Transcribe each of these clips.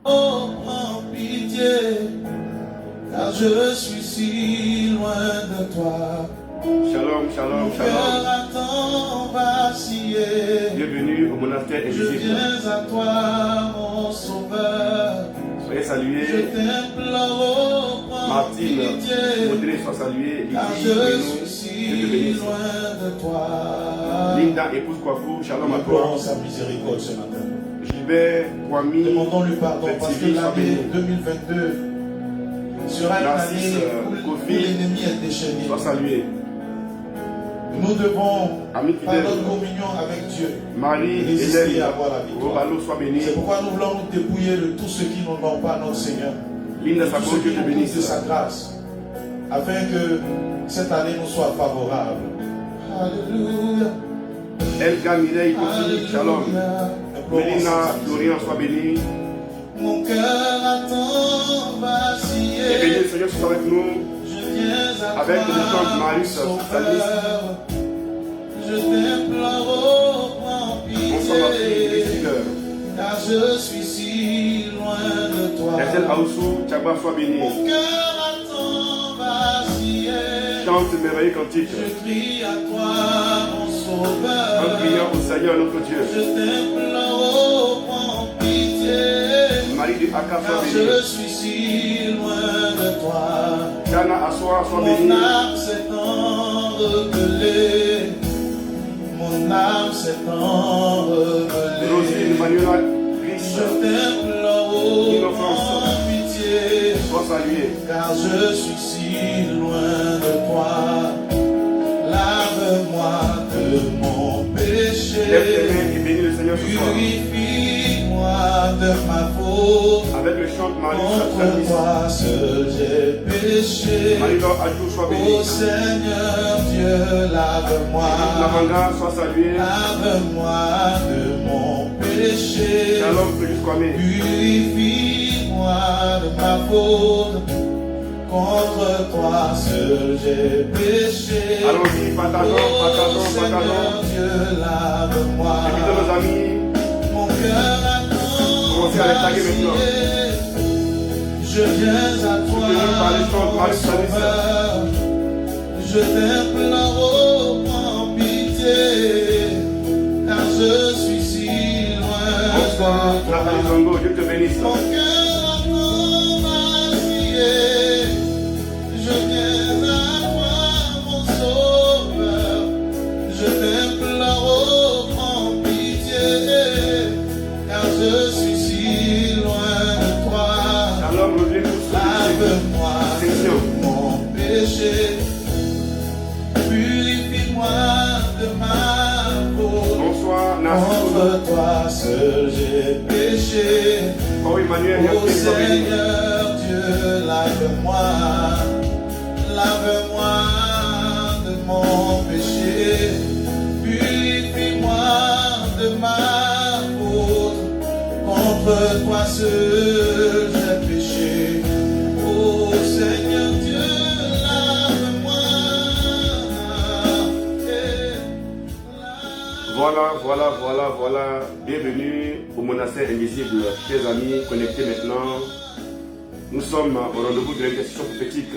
Oh, en pitié, car je suis si loin de toi. Shalom, shalom, Mon cœur shalom. a tant vacillé. Bienvenue au monastère Je invisible. viens à toi, mon sauveur. Soyez Je salués. t'implore, prends Martine, pitié, Audrey, sois saluée. car Lydie, je Bruno, suis Dieu te si bénisse. loin de toi. Linda, épouse Kwafou, shalom à Implorons toi. sa miséricorde ce matin. Gilbert, Kwame, Demandons-lui pardon parce que Sois l'année béni. 2022 sera une Narcisse, année où Kofi, l'ennemi est déchaîné. sois salué. Nous devons, Amis par fidèles, notre communion avec Dieu, Marie, résister Hélène, à avoir la victoire. Robalo, sois béni. C'est pourquoi nous voulons nous dépouiller de tout ce qui ne va pas à notre Seigneur. Linda Tout ce Sabo, qui Dieu te nous coûte de bénisse. sa grâce, afin que cette année nous soit favorable. Alléluia. Elga, Mireille, Kofi, shalom. Implorons Mélina, sa Florian, sois béni. Mon cœur a tant vacillé. Et béni le Seigneur soit avec nous. Je viens à Avec toi, le chant de Marius, Sauveur. Salis. Je t'implore, prends Bonsoir, ma fille, pitié, Christine. car je suis si loin de toi. Estelle Aoussou, Tchagba, sois béni. Mon cœur a tant vacillé. Chante ce merveilleux cantique. Je crie à toi, mon En sauveur. priant au Seigneur notre Dieu. Je t'implore, prends pitié, Marie de Aka, car sois je béni. suis si loin de toi. Dana Assoir, sois Mon béni. âme s'est rebellée. Mon âme s'est rebellée. Rosine, Manuela, Je Chris, t'implore, Innocence. prends pitié, sois salué. car je suis si loin de toi. Lave-moi de mon péché. Lève tes mains et bénis le Seigneur ce soir. Purifie-moi de ma faute. Avec le chant de Marie, Contre Salis. toi seul j'ai péché. Marie-Laure Adjou, sois béni. Ô Seigneur Dieu, lave-moi. Lavanga, sois salué. Lave-moi de mon péché. Shalom, Félix Kwame. Purifie-moi de ma faute. Contre toi seul j'ai péché. Allons-y, partageons, Ô partageons, Seigneur partageons. Dieu, lave-moi. Invitez nos amis. Mon cœur a Commencez à les taguer maintenant. Je viens à toi, Soutenu par les chants de Marie Salis. Sauveur. Je t'implore, prends pitié, car je suis si loin. Bonsoir, de toi. Nathalie Zongo, Dieu te bénisse. Mon cœur a tant vacillé. Je viens à toi, mon sauveur. Je t'implore, prends pitié, car je suis si loin de toi. Shalom, Rodrigue, Lave-moi Section. de mon péché. Purifie-moi de ma faute. Bonsoir, Narcisse. Contre toi seul j'ai péché. Oh, Emmanuel, Ô Yacoub, sois béni. Seigneur Dieu, lave-moi. Lave-moi de mon péché. Purifie-moi de ma faute. Contre toi seul j'ai péché. Ô Seigneur Dieu, lave-moi. Voilà. Bienvenue au monastère invisible. Chers amis, connectés maintenant. Nous sommes au rendez-vous de l'intercession prophétique.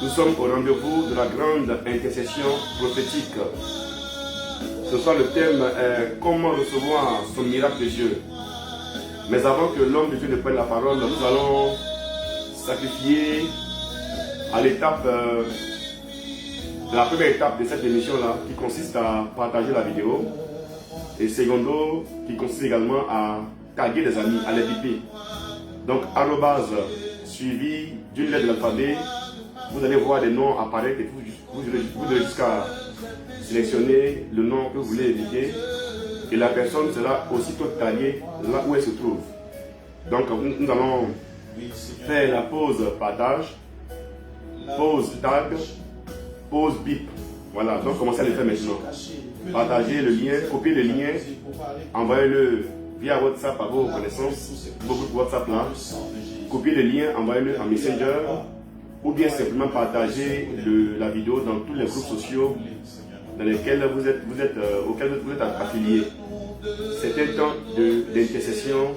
Nous sommes au rendez-vous de la grande intercession prophétique. Ce soir, le thème est comment recevoir son miracle de Dieu. Mais avant que l'homme de Dieu ne prenne la parole, nous allons sacrifier à l'étape, la première étape de cette émission-là, qui consiste à partager la vidéo, et secondo, qui consiste également à taguer des amis, à les biper. Donc, arrobase suivi d'une lettre de l'alphabet, vous allez voir des noms apparaître et vous devez jusqu'à sélectionner le nom que vous voulez éviter et la personne sera aussitôt taguée là où elle se trouve. Donc nous allons faire la pause partage, pause tag, pause bip. Voilà, donc commencez à le faire maintenant. Partagez le lien, copiez le lien, envoyez-le via WhatsApp à vos connaissances, vos groupes WhatsApp là. Copiez le lien, envoyez-le en Messenger ou bien simplement partagez la vidéo dans tous les groupes sociaux dans lesquels auxquels vous êtes affiliés. C'est un temps d'intercession,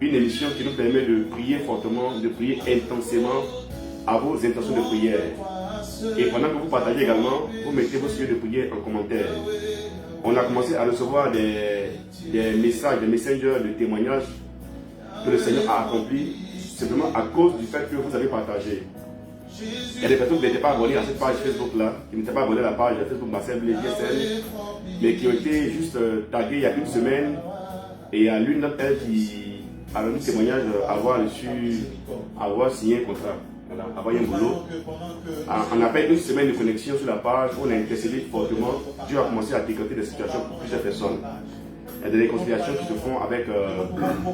une émission qui nous permet de prier fortement, de prier intensément à vos intentions de prière. Et pendant que vous partagez également, vous mettez vos sujets de prière en commentaire. On a commencé à recevoir des messages, des messengers de témoignages que le Seigneur a accompli simplement à cause du fait que vous avez partagé. Il y a des personnes qui n'étaient pas abonnées à cette page Facebook-là, qui n'étaient pas abonnées à la page Facebook Marcel GSL, mais qui ont été juste taguées il y a une semaine. Et il y a l'une d'entre elles qui a rendu témoignage avoir signé un contrat, voilà, avoir un boulot. On a fait une semaine de connexion sur la page, on a intercédé fortement. Dieu a commencé à décanter des situations pour plusieurs personnes. Il y a des réconciliations qui se font avec,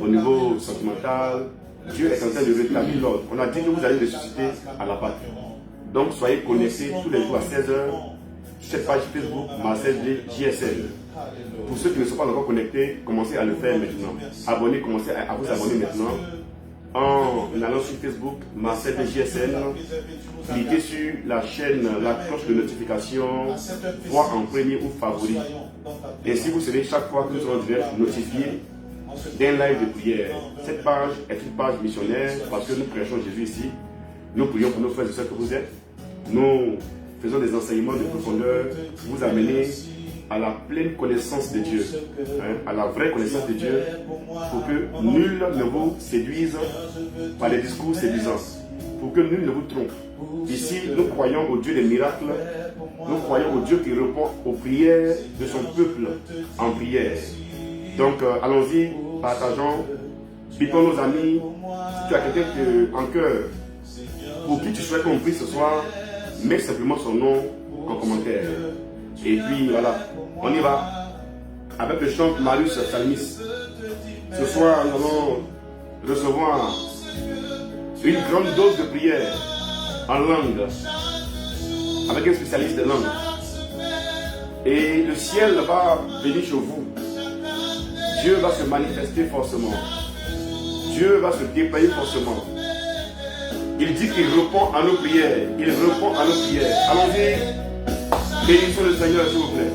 au niveau sentimental. Dieu est en train de rétablir l'ordre. On a dit que vous allez ressusciter à la Pâque. Donc soyez connectés tous les jours à 16h sur cette page Facebook Marcel JSL. Pour ceux qui ne sont pas encore connectés, commencez à le faire maintenant. Commencez à vous abonner maintenant. En allant sur Facebook Marcel JSL, cliquez sur la chaîne, la cloche de notification, voix en premier ou favori. Ainsi vous serez chaque fois que nous serons direct notifié d'un live de prière. Cette page est une page missionnaire parce que nous prêchons Jésus ici. Nous prions pour nos frères et sœurs que vous êtes. Nous faisons des enseignements de profondeur, vous amener à la pleine connaissance de Dieu, à la vraie connaissance de Dieu, pour que nul ne vous séduise par les discours séduisants, pour que nul ne vous trompe. Ici, nous croyons au Dieu des miracles, nous croyons au Dieu qui répond aux prières de son peuple en prière. Donc, allons-y, partageons, bipons nos amis. Si tu as quelqu'un en cœur pour qui tu souhaites qu'on prie ce soir, mets simplement son nom en commentaire. Et puis voilà, on y va avec le chant Marius Salmis. Ce soir, nous allons recevoir une grande dose de prière en langue avec un spécialiste de langue. Et le ciel va venir chez vous. Dieu va se manifester forcément. Dieu va se déployer forcément. Il dit qu'il répond à nos prières. Il répond à nos prières. Allons-y. Bénissons le Seigneur, s'il vous plaît.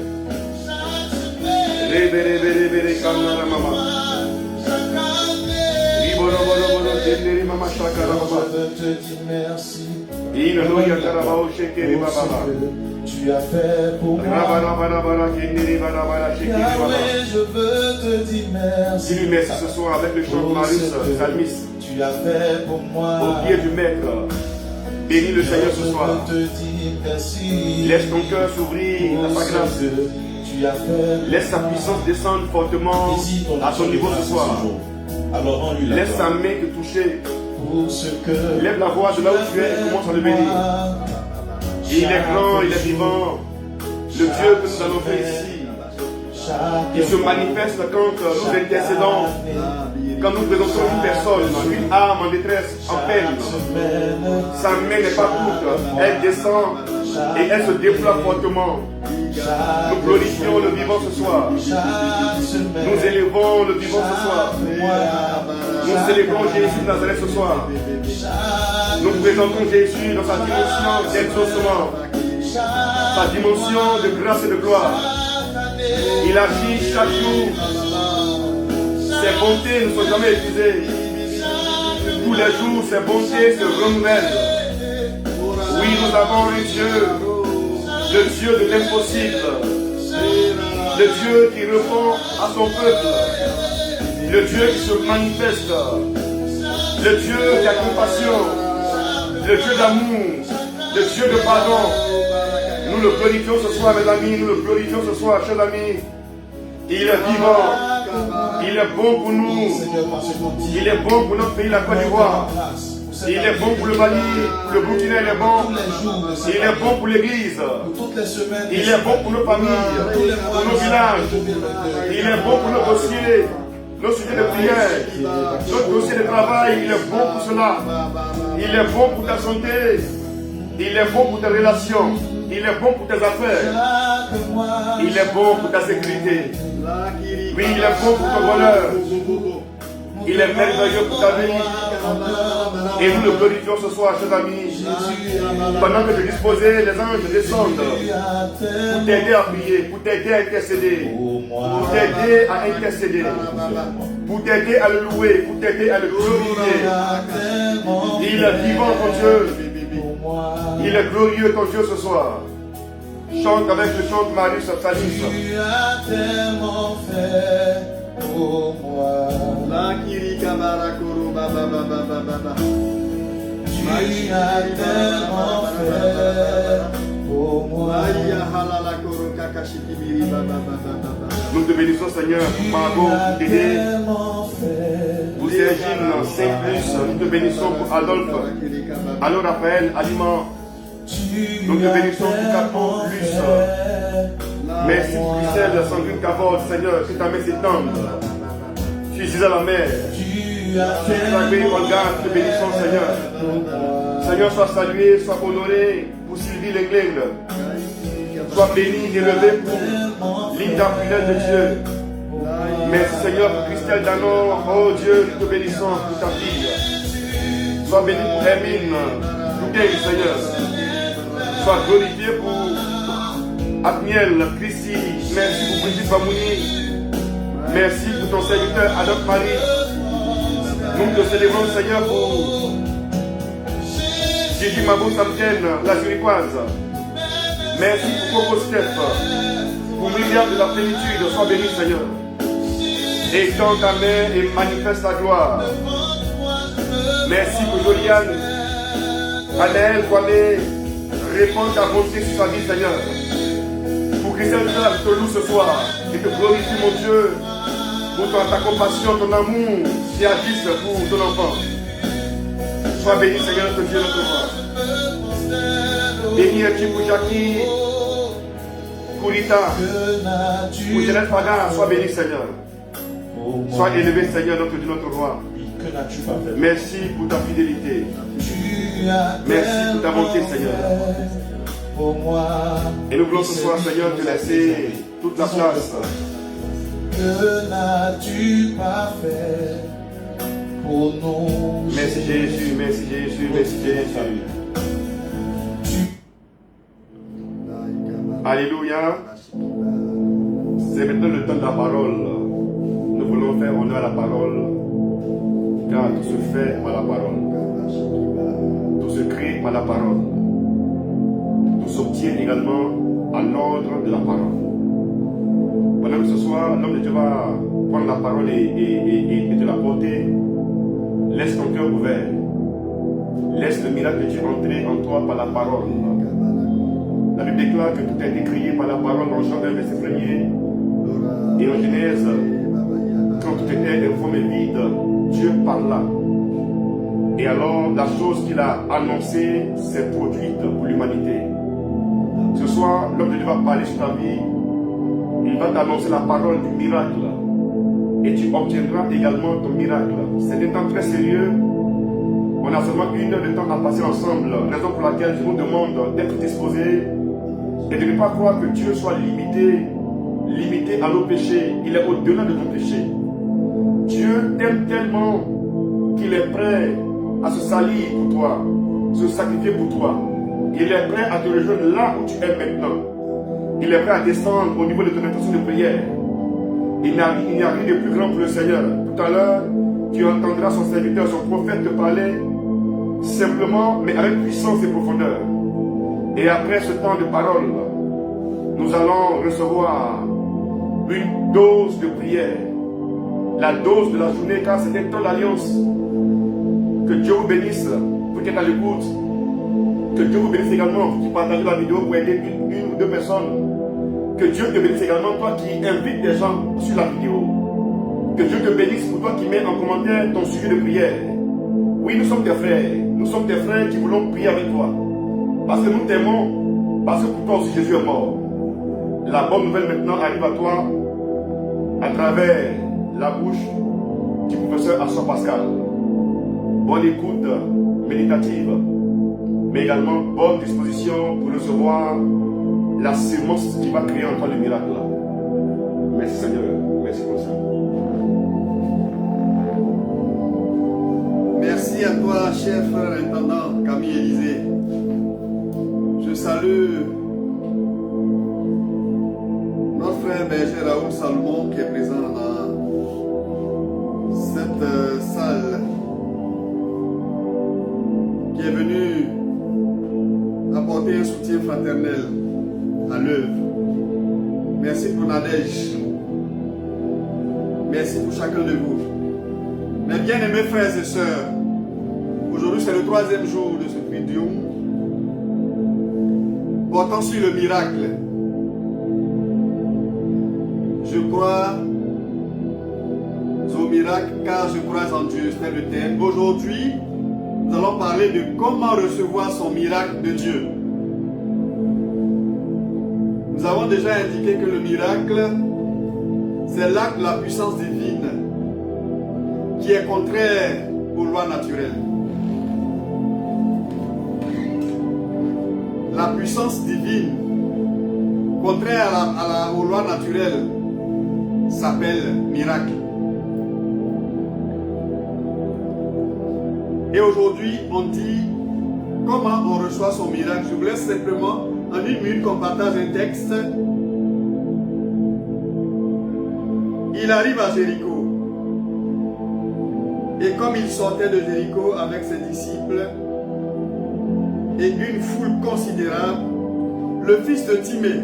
Tu as fait pour moi. Yahweh, je veux te dire merci. Dis-lui merci ce soir avec le chant de Marius Salmis. Tu as fait pour moi. Au pied du maître. Bénis le Seigneur ce soir. Je veux te dire merci. Laisse ton cœur s'ouvrir à sa grâce. Tu as fait. Laisse sa puissance descendre fortement à ton niveau ce soir. Alors laisse sa main te toucher. Pour ce que lève la voix de là où tu es et commence à le bénir. Il est grand, il est vivant. Le Dieu que nous allons faire ici, il se manifeste quand nous intercédons, quand nous présentons une personne, une âme en détresse, en peine. Sa main n'est pas courte, elle descend et elle se déploie fortement. Nous glorifions le vivant ce soir. Nous élevons le vivant ce soir. Nous célébrons Jésus de Nazareth ce soir. Nous présentons Jésus dans sa dimension d'exaucement, sa dimension de grâce et de gloire. Il agit chaque jour. Ses bontés ne sont jamais épuisées. Tous les jours, ses bontés se renouvellent. Oui, nous avons un Dieu, le Dieu de l'impossible, le Dieu qui répond à son peuple, le Dieu qui se manifeste, le Dieu qui a compassion, le Dieu d'amour, le Dieu de pardon. Nous le glorifions ce soir, mes amis, nous le glorifions ce soir, chers amis. Il est vivant, il est bon pour nous, il est bon pour notre pays, la Côte d'Ivoire. Il est bon pour le Mali, pour le Burkina, il est bon. Il est bon pour l'église. Il est bon pour nos familles, pour nos villages. Il est bon pour nos dossiers, nos sujets de prière, notre dossier de travail. Il est bon pour cela. Il est bon pour ta santé. Il est bon pour tes relations. Il est bon pour tes affaires. Il est bon pour ta sécurité. Oui, il est bon pour ton bonheur. Il est merveilleux pour ta vie. Et nous le glorifions ce soir, chers amis. Pendant que je disposais, les anges descendent pour t'aider à prier, pour t'aider à intercéder, pour t'aider à intercéder, pour t'aider à le louer, pour t'aider à le glorifier. Il est vivant, ton Dieu. Il est glorieux, ton Dieu, ce soir. Chante avec le chant de Marius Salis. Tu as tellement fait pour moi. Tu as tellement fait pour moi. Nous te bénissons, Seigneur, pour Margot, pour Dédé, pour Sergine, Saint-Plus. Nous te bénissons pour Adolphe, alors Raphaël, Aliment. Nous te bénissons pour Capo, Luce. Merci pour Christelle, Sandrine Cavode, Seigneur, que ta main s'étende. Tu es à la mer. Sacré Olga, nous te bénissons, Seigneur. Seigneur, sois salué, sois honoré pour Sylvie Lengleng. Sois béni, élevé pour Linda Punel de Dieu. Merci, Seigneur, pour Christelle Danon. Oh Dieu, nous te bénissons pour ta fille. Sois béni pour Hermine, pour Gaël, Seigneur. Sois glorifié pour Admiel, Chrissy. Merci pour Brigitte Bamouni. Merci pour ton serviteur, Adolphe Marie. Nous te célébrons, Seigneur, pour Gigi Mabou Samken, la Zurichoise. Merci pour Coco Steph, pour Myriam de la plénitude. Sois béni, Seigneur. Étends ta main et manifeste ta gloire. Merci pour Joliane, Anaël, Kwame. Réponds ta bonté sur sa vie, Seigneur. Pour Christian, je te loue ce soir et te glorifie, mon Dieu, pour ta compassion, ton amour qui agisse pour ton enfant. Sois béni, Seigneur, notre Dieu, notre roi. Béni es-tu pour Jackie, pour Rita, pour Jeannette Faga. Sois béni, Seigneur. Sois élevé, Seigneur, notre Dieu, notre roi. Merci pour ta fidélité. Merci pour ta bonté, Seigneur. Et nous voulons ce soir, Seigneur, te laisser toute la place. Que n'as-tu pas fait pour nous? Merci Jésus, merci Jésus, merci Jésus. Alléluia. C'est maintenant le temps de la parole. Nous voulons faire honneur à la parole, car tout se fait par la parole. Tout se crée par la parole. Tout s'obtient également à l'ordre de la parole. Pendant que ce soir, l'homme de Dieu va prendre la parole et te la porter, laisse ton cœur ouvert. Laisse le miracle de Dieu entrer en toi par la parole. La Bible déclare que tout a été créé par la parole dans Jean 1, verset 1er. Et en Genèse, quand tout était informé et vide, Dieu parla. Et alors, la chose qu'il a annoncée s'est produite pour l'humanité. Ce soir, l'homme de Dieu va parler sur ta vie. Il va t'annoncer la parole du miracle. Et tu obtiendras également ton miracle. C'est un temps très sérieux. On a seulement 1 heure de temps à passer ensemble. Raison pour laquelle je vous demande d'être disposés et de ne pas croire que Dieu soit limité à nos péchés. Il est au-delà de ton péché. Dieu t'aime tellement qu'il est prêt à se salir pour toi, se sacrifier pour toi. Il est prêt à te rejoindre là où tu es maintenant. Il est prêt à descendre au niveau de ton intention de prière. Il n'y a rien de plus grand pour le Seigneur. Tout à l'heure, tu entendras son serviteur, son prophète te parler simplement, mais avec puissance et profondeur. Et après ce temps de parole, nous allons recevoir une dose de prière. La dose de la journée, car c'est un temps d'alliance. Que Dieu vous bénisse, vous qui êtes à l'écoute. Que Dieu vous bénisse également, qui partagez la vidéo pour aider une ou deux personnes. Que Dieu te bénisse également, toi qui invites des gens sur la vidéo. Que Dieu te bénisse pour toi qui mets en commentaire ton sujet de prière. Oui, nous sommes tes frères. Nous sommes tes frères qui voulons prier avec toi. Parce que nous t'aimons. Parce que pour toi aussi Jésus est mort. La bonne nouvelle maintenant arrive à toi à travers la bouche du professeur Assoir Pascal. Bonne écoute méditative, mais également bonne disposition pour recevoir la sémence qui va créer en toi le miracle. Merci Seigneur, merci pour ça. Merci à toi, cher frère intendant Camille Élisée. Je salue notre frère berger Raoul Salomon qui est présent dans cette salle, qui est venu apporter un soutien fraternel à l'œuvre. Merci pour Nadège. Merci pour chacun de vous. Mes bien-aimés frères et sœurs, aujourd'hui c'est le 3e jour de ce Triduum portant sur le miracle. Je crois au miracle car je crois en Dieu, c'est le thème. Aujourd'hui, nous allons parler de comment recevoir son miracle de Dieu. Nous avons déjà indiqué que le miracle, c'est l'acte de la puissance divine qui est contraire aux lois naturelles. La puissance divine, contraire aux lois naturelles, s'appelle miracle. Et aujourd'hui, on dit comment on reçoit son miracle. Je vous laisse simplement en 1 minute qu'on partage un texte. Il arrive à Jéricho. Et comme il sortait de Jéricho avec ses disciples et une foule considérable, le fils de Timée,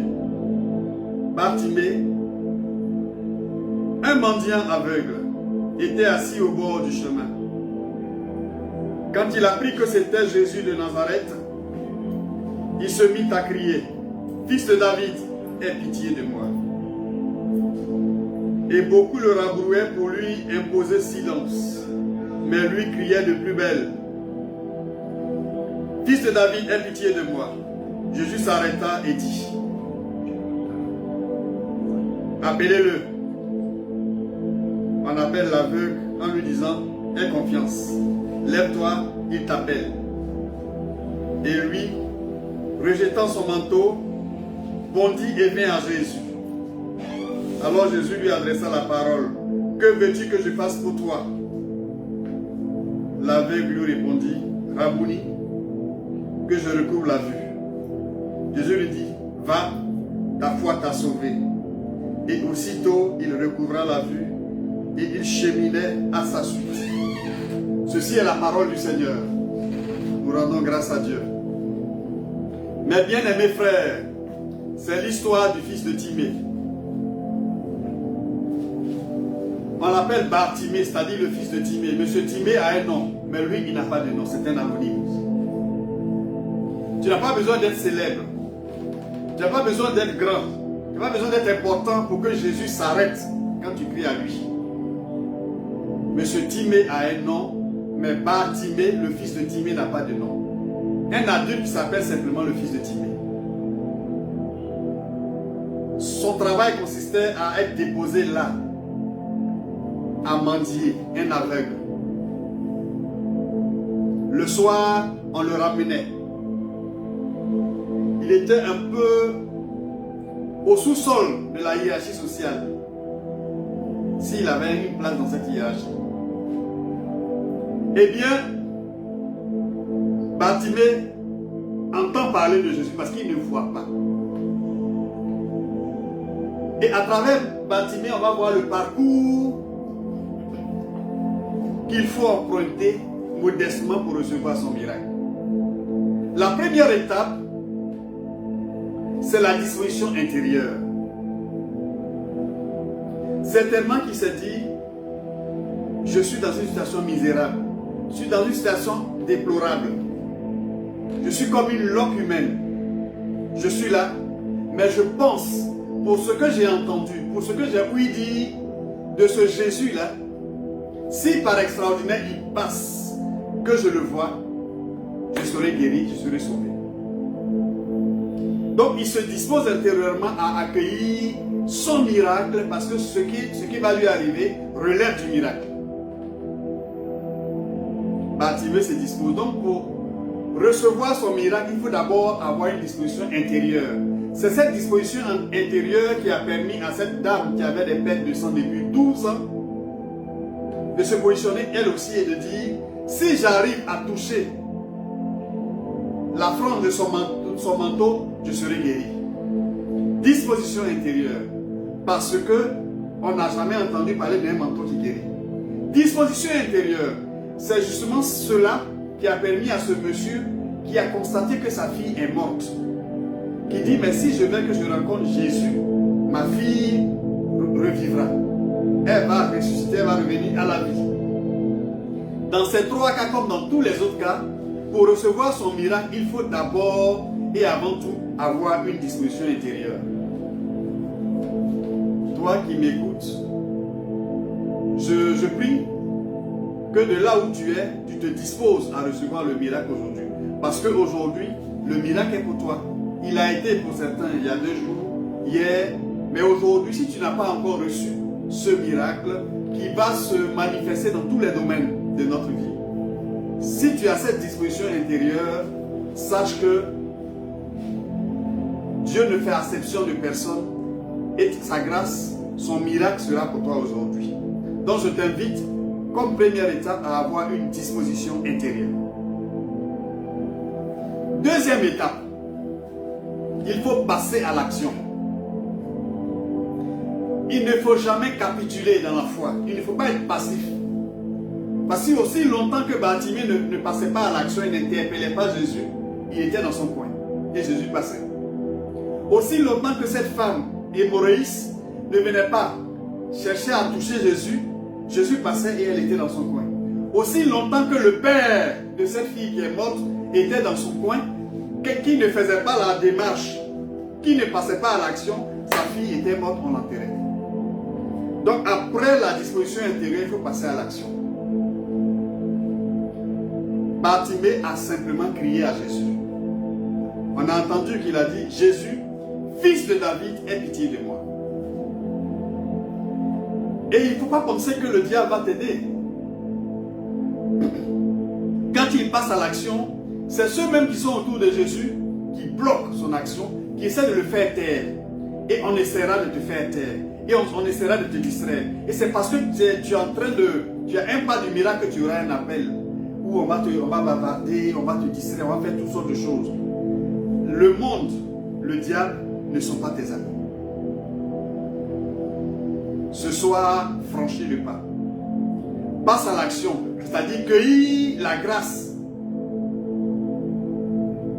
Bartimée, un mendiant aveugle, était assis au bord du chemin. Quand il apprit que c'était Jésus de Nazareth, il se mit à crier, « Fils de David, aie pitié de moi. » Et beaucoup le rabrouaient pour lui imposer silence. Mais lui criait de plus belle, « Fils de David, aie pitié de moi. » Jésus s'arrêta et dit, « Appelez-le. » On appelle l'aveugle en lui disant, « Aie confiance. Lève-toi, il t'appelle. » Et lui, rejetant son manteau, bondit et vint à Jésus. Alors Jésus lui adressa la parole. « Que veux-tu que je fasse pour toi ?» L'aveugle lui répondit, « Rabouni, que je recouvre la vue. » Jésus lui dit, « Va, ta foi t'a sauvé. » Et aussitôt il recouvra la vue et il cheminait à sa suite. Ceci est la parole du Seigneur. Nous rendons grâce à Dieu. Mes bien-aimés frères, c'est l'histoire du fils de Timée. On l'appelle Bartimée, c'est-à-dire le fils de Timée. Monsieur Timée a un nom, mais lui, il n'a pas de nom, c'est un anonyme. Tu n'as pas besoin d'être célèbre. Tu n'as pas besoin d'être grand. Tu n'as pas besoin d'être important pour que Jésus s'arrête quand tu cries à lui. Monsieur Timée a un nom, mais Bartimée, le fils de Timée, n'a pas de nom. Un adulte s'appelle simplement le fils de Timée. Son travail consistait à être déposé là, à mendier, un aveugle. Le soir, on le ramenait. Il était un peu au sous-sol de la hiérarchie sociale, s'il avait une place dans cette hiérarchie. Eh bien, Bartimée entend parler de Jésus parce qu'il ne voit pas. Et à travers Bartimée, on va voir le parcours qu'il faut emprunter modestement pour recevoir son miracle. La première étape, c'est la disposition intérieure. Certainement qu'il s'est dit, je suis dans une situation misérable, je suis dans une situation déplorable, je suis comme une loque humaine, je suis là, mais je pense, pour ce que j'ai entendu, pour ce que j'ai ouï dire de ce Jésus-là, si par extraordinaire il passe, que je le vois, je serai guéri, je serai sauvé. Donc il se dispose intérieurement à accueillir son miracle parce que ce qui va lui arriver relève du miracle. Bartimée se dispose. Donc pour recevoir son miracle, il faut d'abord avoir une disposition intérieure. C'est cette disposition intérieure qui a permis à cette dame qui avait des pertes de sang depuis 12 ans de se positionner elle aussi et de dire, si j'arrive à toucher la frange de son manteau, je serai guéri. Disposition intérieure. Parce que on n'a jamais entendu parler d'un manteau qui guérit. Disposition intérieure. C'est justement cela qui a permis à ce monsieur qui a constaté que sa fille est morte. Qui dit, mais si je veux que je rencontre Jésus, ma fille revivra. Elle va ressusciter, elle va revenir à la vie. Dans ces 3 cas, comme dans tous les autres cas, pour recevoir son miracle, il faut d'abord et avant tout avoir une disposition intérieure. Toi qui m'écoutes, je prie que de là où tu es, tu te disposes à recevoir le miracle aujourd'hui. Parce qu'aujourd'hui, le miracle est pour toi. Il a été pour certains il y a 2 jours, hier, mais aujourd'hui, si tu n'as pas encore reçu ce miracle qui va se manifester dans tous les domaines de notre vie, si tu as cette disposition intérieure, sache que Dieu ne fait acception de personne et sa grâce, son miracle sera pour toi aujourd'hui. Donc je t'invite, comme première étape, à avoir une disposition intérieure. Deuxième étape, il faut passer à l'action. Il ne faut jamais capituler dans la foi. Il ne faut pas être passif. Parce que aussi longtemps que Bartimée ne passait pas à l'action, il n'interpellait pas Jésus, il était dans son coin. Et Jésus passait. Aussi longtemps que cette femme hémorroïste ne venait pas chercher à toucher Jésus, Jésus passait et elle était dans son coin. Aussi longtemps que le père de cette fille qui est morte était dans son coin, qui ne faisait pas la démarche, qui ne passait pas à l'action, sa fille était morte, on l'enterrait. Donc après la disposition intérieure, il faut passer à l'action. Bartimée a simplement crié à Jésus. On a entendu qu'il a dit, Jésus, fils de David, aie pitié de moi. Et il ne faut pas penser que le diable va t'aider. Quand il passe à l'action, c'est ceux-mêmes qui sont autour de Jésus qui bloquent son action, qui essaient de le faire taire. Et on essaiera de te faire taire. Et on essaiera de te distraire. Et c'est parce que tu es en train de... Tu as un pas du miracle que tu auras un appel. Où on va bavarder, on va te distraire, on va faire toutes sortes de choses. Le monde, le diable, ne sont pas tes amis. Ce soir, franchis le pas. Passe à l'action, c'est-à-dire cueillis la grâce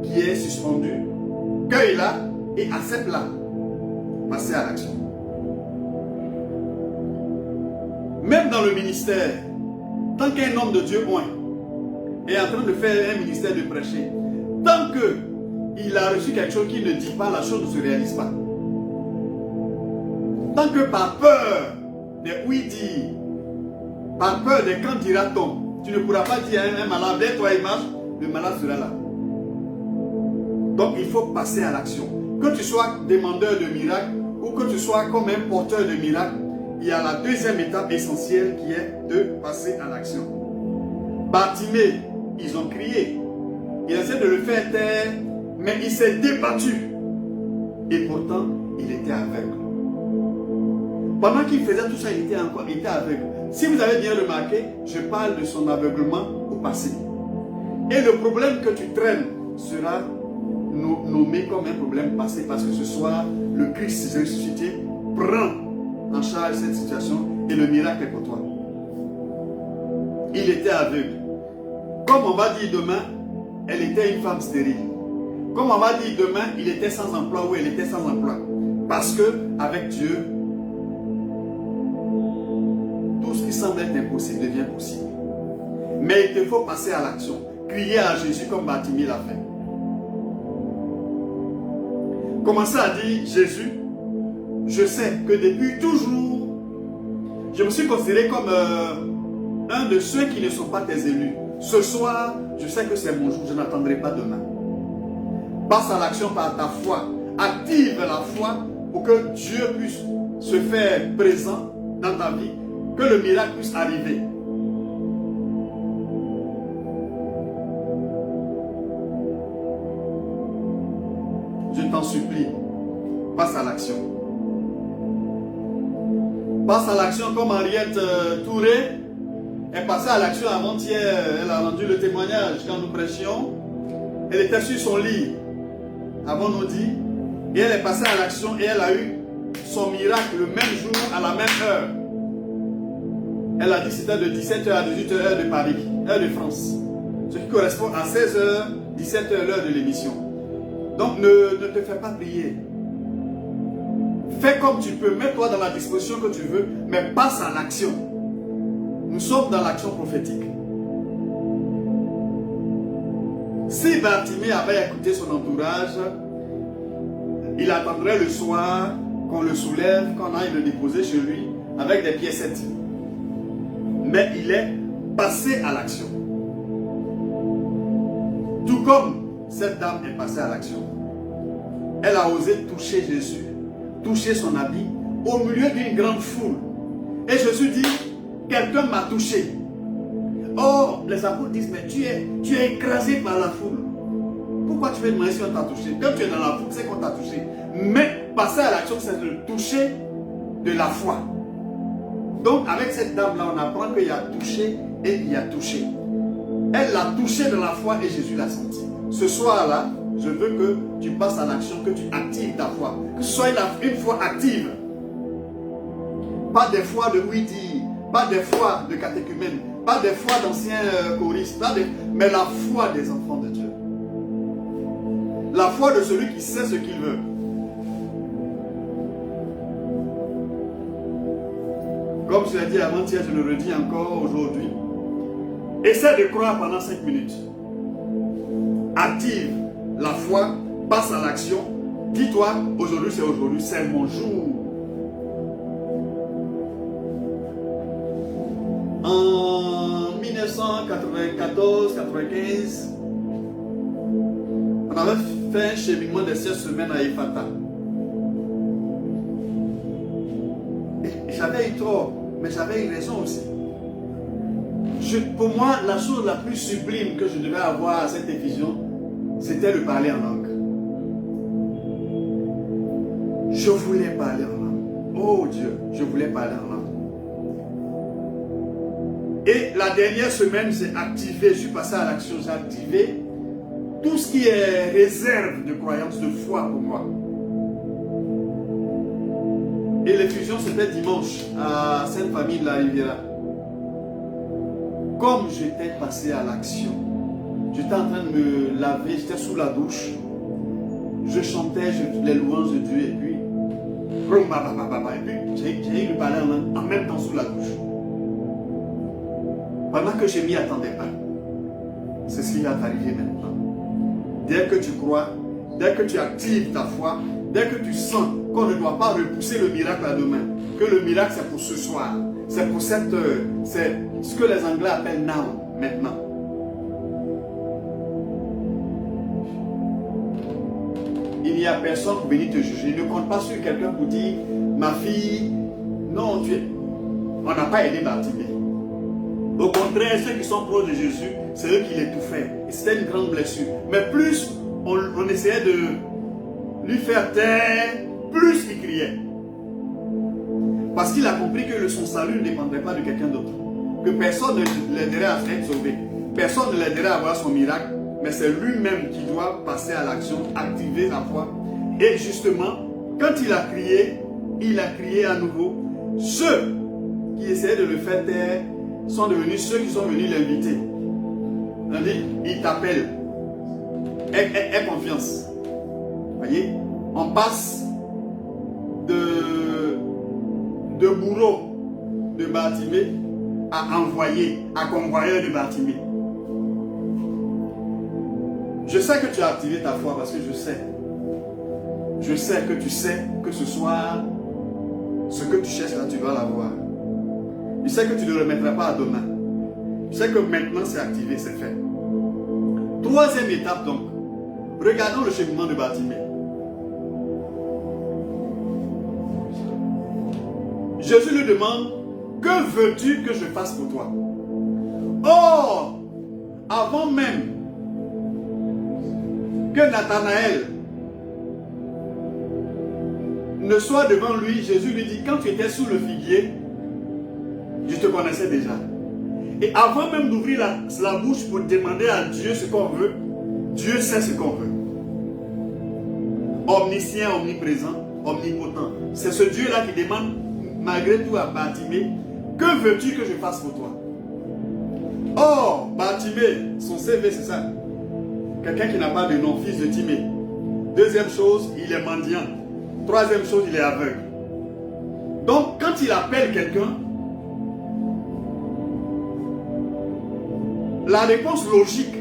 qui est suspendue. Cueille-la et accepte-la. Passez à l'action. Même dans le ministère, tant qu'un homme de Dieu est en train de faire un ministère de prêcher, tant qu'il a reçu quelque chose qu'il ne dit pas, la chose ne se réalise pas. Tant que par peur des oui-dire, par peur des quand dira-t-on, tu ne pourras pas dire à un malade, lève-toi et marche, le malade sera là. Donc il faut passer à l'action. Que tu sois demandeur de miracles ou que tu sois comme un porteur de miracles, il y a la deuxième étape essentielle qui est de passer à l'action. Bartimée, ils ont crié. Il essaie de le faire taire, mais il s'est débattu. Et pourtant, il était aveugle. Pendant qu'il faisait tout ça, il était aveugle. Si vous avez bien remarqué, je parle de son aveuglement au passé. Et le problème que tu traînes sera nommé comme un problème passé, parce que ce soir, le Christ ressuscité prend en charge cette situation et le miracle est pour toi. Il était aveugle. Comme on va dire demain, elle était une femme stérile. Comme on va dire demain, il était sans emploi ou elle était sans emploi. Parce que avec Dieu, tout ce qui semble être impossible devient possible. Mais il te faut passer à l'action. Crier à Jésus comme Bartimée l'a fait. Commencez à dire, Jésus, je sais que depuis toujours, je me suis considéré comme un de ceux qui ne sont pas tes élus. Ce soir, je sais que c'est mon jour, je n'attendrai pas demain. Passe à l'action par ta foi. Active la foi pour que Dieu puisse se faire présent dans ta vie, que le miracle puisse arriver. Je t'en supplie, passe à l'action. Passe à l'action comme Henriette Touré est passée à l'action avant-hier. Elle a rendu le témoignage quand nous prêchions. Elle était sur son lit, avons-nous dit, et elle est passée à l'action et elle a eu son miracle le même jour, à la même heure. Elle a dit que c'était de 17h à 18h heure de Paris, heure de France. Ce qui correspond à 16h, 17h l'heure de l'émission. Donc ne te fais pas prier. Fais comme tu peux, mets-toi dans la disposition que tu veux, mais passe à l'action. Nous sommes dans l'action prophétique. Si Bartimée avait écouté son entourage, il attendrait le soir qu'on le soulève, qu'on aille le déposer chez lui avec des piécettes. Mais il est passé à l'action. Tout comme cette dame est passée à l'action. Elle a osé toucher Jésus, toucher son habit au milieu d'une grande foule. Et Jésus dit, quelqu'un m'a touché. Oh, les apôtres disent, mais tu es écrasé par la foule. Pourquoi tu veux demander si on t'a touché? Quand tu es dans la foule, c'est qu'on t'a touché. Mais passer à l'action, c'est le toucher de la foi. Donc, avec cette dame-là, on apprend qu'il y a touché et il y a touché. Elle l'a touché de la foi et Jésus l'a senti. Ce soir-là, je veux que tu passes à l'action, que tu actives ta foi. Que ce soit une foi active. Pas des foi de oui-dire, pas des foi de catéchumène, pas des foi d'anciens choristes, mais la foi des enfants de Dieu. La foi de celui qui sait ce qu'il veut. Comme je l'ai dit avant-hier, je le redis encore aujourd'hui. Essaie de croire pendant 5 minutes. Active la foi, passe à l'action. Dis-toi, aujourd'hui, c'est mon jour. En 1994-95, on avait fait un cheminement de 16 semaines à Ephrata. J'avais eu tort, mais j'avais eu raison aussi. Pour moi, la chose la plus sublime que je devais avoir à cette effusion, c'était de parler en langue. Je voulais parler en langue. Oh Dieu, je voulais parler en langue. Et la dernière semaine, j'ai activé, je suis passé à l'action, j'ai activé tout ce qui est réserve de croyance, de foi pour moi. Et l'effusion, c'était dimanche à Sainte-Famille de la Riviera. Comme j'étais passé à l'action, j'étais en train de me laver, j'étais sous la douche, je chantais les louanges de Dieu et puis j'ai eu le parler en même temps sous la douche. Pendant que je ne m'y attendais pas. C'est ce qui va t'arriver maintenant. Dès que tu crois, dès que tu actives ta foi, dès que tu sens qu'on ne doit pas repousser le miracle à demain, que le miracle c'est pour ce soir, c'est pour cette heure, c'est ce que les Anglais appellent now, maintenant. Il n'y a personne pour venir te juger. Ne compte pas sur quelqu'un pour dire, ma fille, non, on n'a pas aidé Bartimée. Au contraire, ceux qui sont proches de Jésus, c'est eux qui l'étouffaient. Et c'était une grande blessure. Mais plus on essayait de lui faire taire, plus il criait. Parce qu'il a compris que son salut ne dépendrait pas de quelqu'un d'autre. Que personne ne l'aiderait à être sauvé. Personne ne l'aiderait à avoir son miracle. Mais c'est lui-même qui doit passer à l'action, activer sa foi. Et justement, quand il a crié à nouveau. Ceux qui essayaient de le faire taire sont devenus ceux qui sont venus l'inviter. Il t'appelle. aie confiance. Voyez, on passe de bourreau de Bartimée à envoyé, à convoyeur de Bartimée. Je sais que tu as activé ta foi parce que je sais. Je sais que tu sais que ce soir, ce que tu cherches là, tu vas l'avoir. Je sais que tu ne le remettras pas à demain. Je sais que maintenant c'est activé, c'est fait. Troisième étape donc. Regardons le cheminement de Bartimée. Jésus lui demande, que veux-tu que je fasse pour toi? Or, avant même que Nathanaël ne soit devant lui, Jésus lui dit, quand tu étais sous le figuier, je te connaissais déjà. Et avant même d'ouvrir la bouche pour demander à Dieu ce qu'on veut, Dieu sait ce qu'on veut. Omniscient, omniprésent, omnipotent. C'est ce Dieu-là qui demande, malgré tout à Bartimée, que veux-tu que je fasse pour toi? Or, Bartimée, son CV c'est ça. Quelqu'un qui n'a pas de nom, fils de Timée. Deuxième chose, il est mendiant. Troisième chose, il est aveugle. Donc, quand il appelle quelqu'un, la réponse logique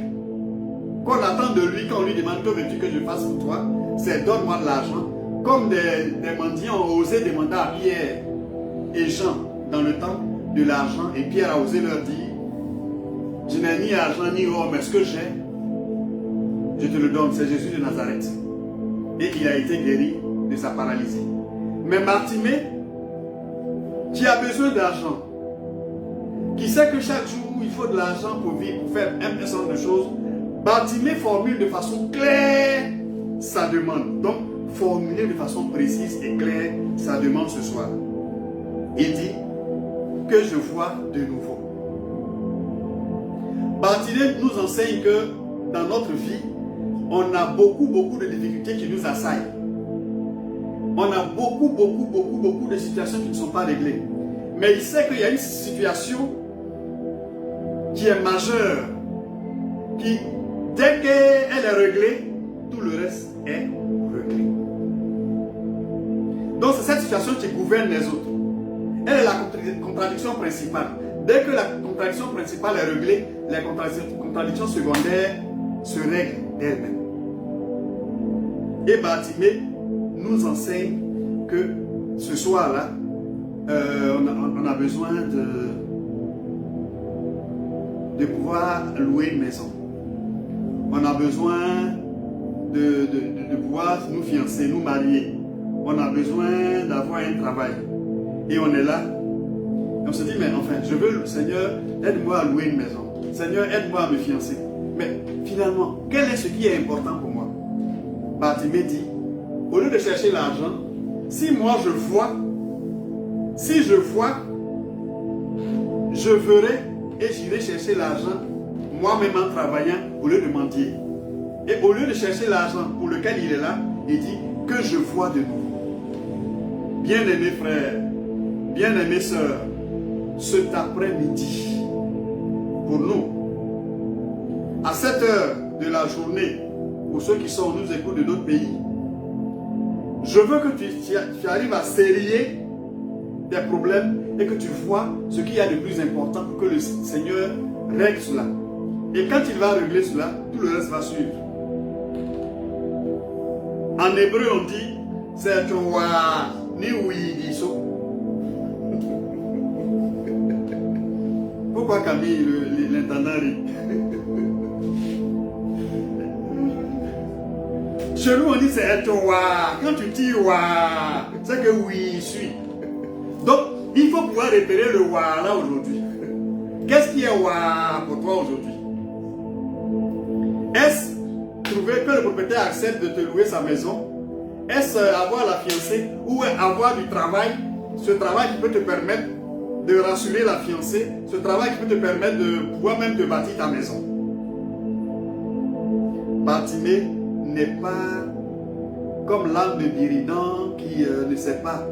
qu'on attend de lui quand on lui demande que veux-tu que je fasse pour toi, c'est donne-moi de l'argent. Comme des mendiants ont osé demander à Pierre et Jean dans le temps de l'argent, et Pierre a osé leur dire, je n'ai ni argent ni or, mais ce que j'ai, je te le donne. C'est Jésus de Nazareth. Et il a été guéri de sa paralysie. Mais Bartimée, qui a besoin d'argent, qui sait que chaque jour il faut de l'argent pour vivre, pour faire un certain nombre de choses, Bartimée formule de façon claire sa demande. Donc, formuler de façon précise et claire sa demande ce soir. Il dit que je vois de nouveau. Bartimée nous enseigne que dans notre vie, on a beaucoup de difficultés qui nous assaillent. On a beaucoup de situations qui ne sont pas réglées. Mais il sait qu'il y a une situation qui est majeure, qui, dès qu'elle est réglée, tout le reste est réglé. Donc c'est cette situation qui gouverne les autres. Elle est la contradiction principale. Dès que la contradiction principale est réglée, les contradictions secondaires se règlent d'elles-mêmes. Et Bartimée nous enseigne que ce soir-là, on a besoin de pouvoir louer une maison. On a besoin de pouvoir nous fiancer, nous marier. On a besoin d'avoir un travail. Et on est là. Et on se dit, mais enfin, je veux, Seigneur, aide-moi à louer une maison. Seigneur, aide-moi à me fiancer. Mais finalement, quel est ce qui est important pour moi? Bartimée dit, au lieu de chercher l'argent, si moi je vois, je verrai et j'irai chercher l'argent moi-même en travaillant au lieu de mentir. Et au lieu de chercher l'argent pour lequel il est là, il dit que je vois de nouveau. Bien-aimés frères, bien-aimées sœurs, cet après-midi, pour nous, à 7 heures de la journée, pour ceux qui sont nous écoutent de d'autres pays, je veux que tu arrives à serrer des problèmes et que tu vois ce qu'il y a de plus important pour que le Seigneur règle cela. Et quand il va régler cela, tout le reste va suivre. En hébreu, on dit, c'est wa ni oui diso. Pourquoi Camille, l'intendant rit? Chez nous, on dit c'est wa. Quand tu dis wa, c'est que oui, je suis. Donc, il faut pouvoir repérer le wa là aujourd'hui. Qu'est-ce qui est wa pour toi aujourd'hui? Est-ce trouver que le propriétaire accepte de te louer sa maison? Est-ce avoir la fiancée ou avoir du travail? Ce travail qui peut te permettre de rassurer la fiancée, ce travail qui peut te permettre de pouvoir même te bâtir ta maison. Bartimée n'est pas comme l'âme de Biridan qui ne s'est pas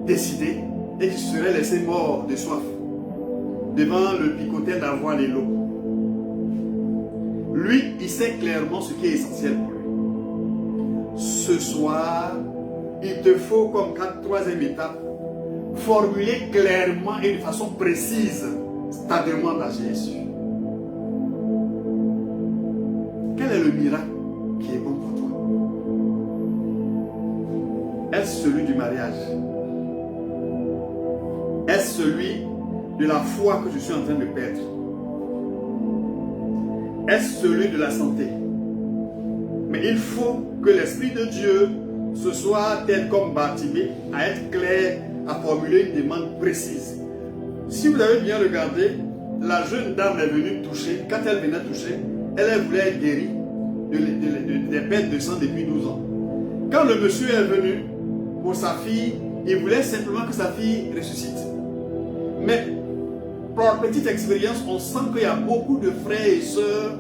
décidé et qui serait laissé mort de soif devant le picotet d'avoine et l'eau. Lui, il sait clairement ce qui est essentiel pour lui. Ce soir, il te faut, comme troisième étape, formuler clairement et de façon précise ta demande à Jésus. Quel est le miracle qui est bon pour toi? Est-ce celui du mariage? Est-ce celui de la foi que je suis en train de perdre? Est-ce celui de la santé? Mais il faut que l'Esprit de Dieu ce soit tel comme Bartimée, à être clair, à formuler une demande précise. Si vous avez bien regardé, la jeune dame est venue toucher. Quand elle venait toucher, elle voulait être guérie des pertes de sang depuis 12 ans. Quand le monsieur est venu pour sa fille, il voulait simplement que sa fille ressuscite. Mais par petite expérience, on sent qu'il y a beaucoup de frères et sœurs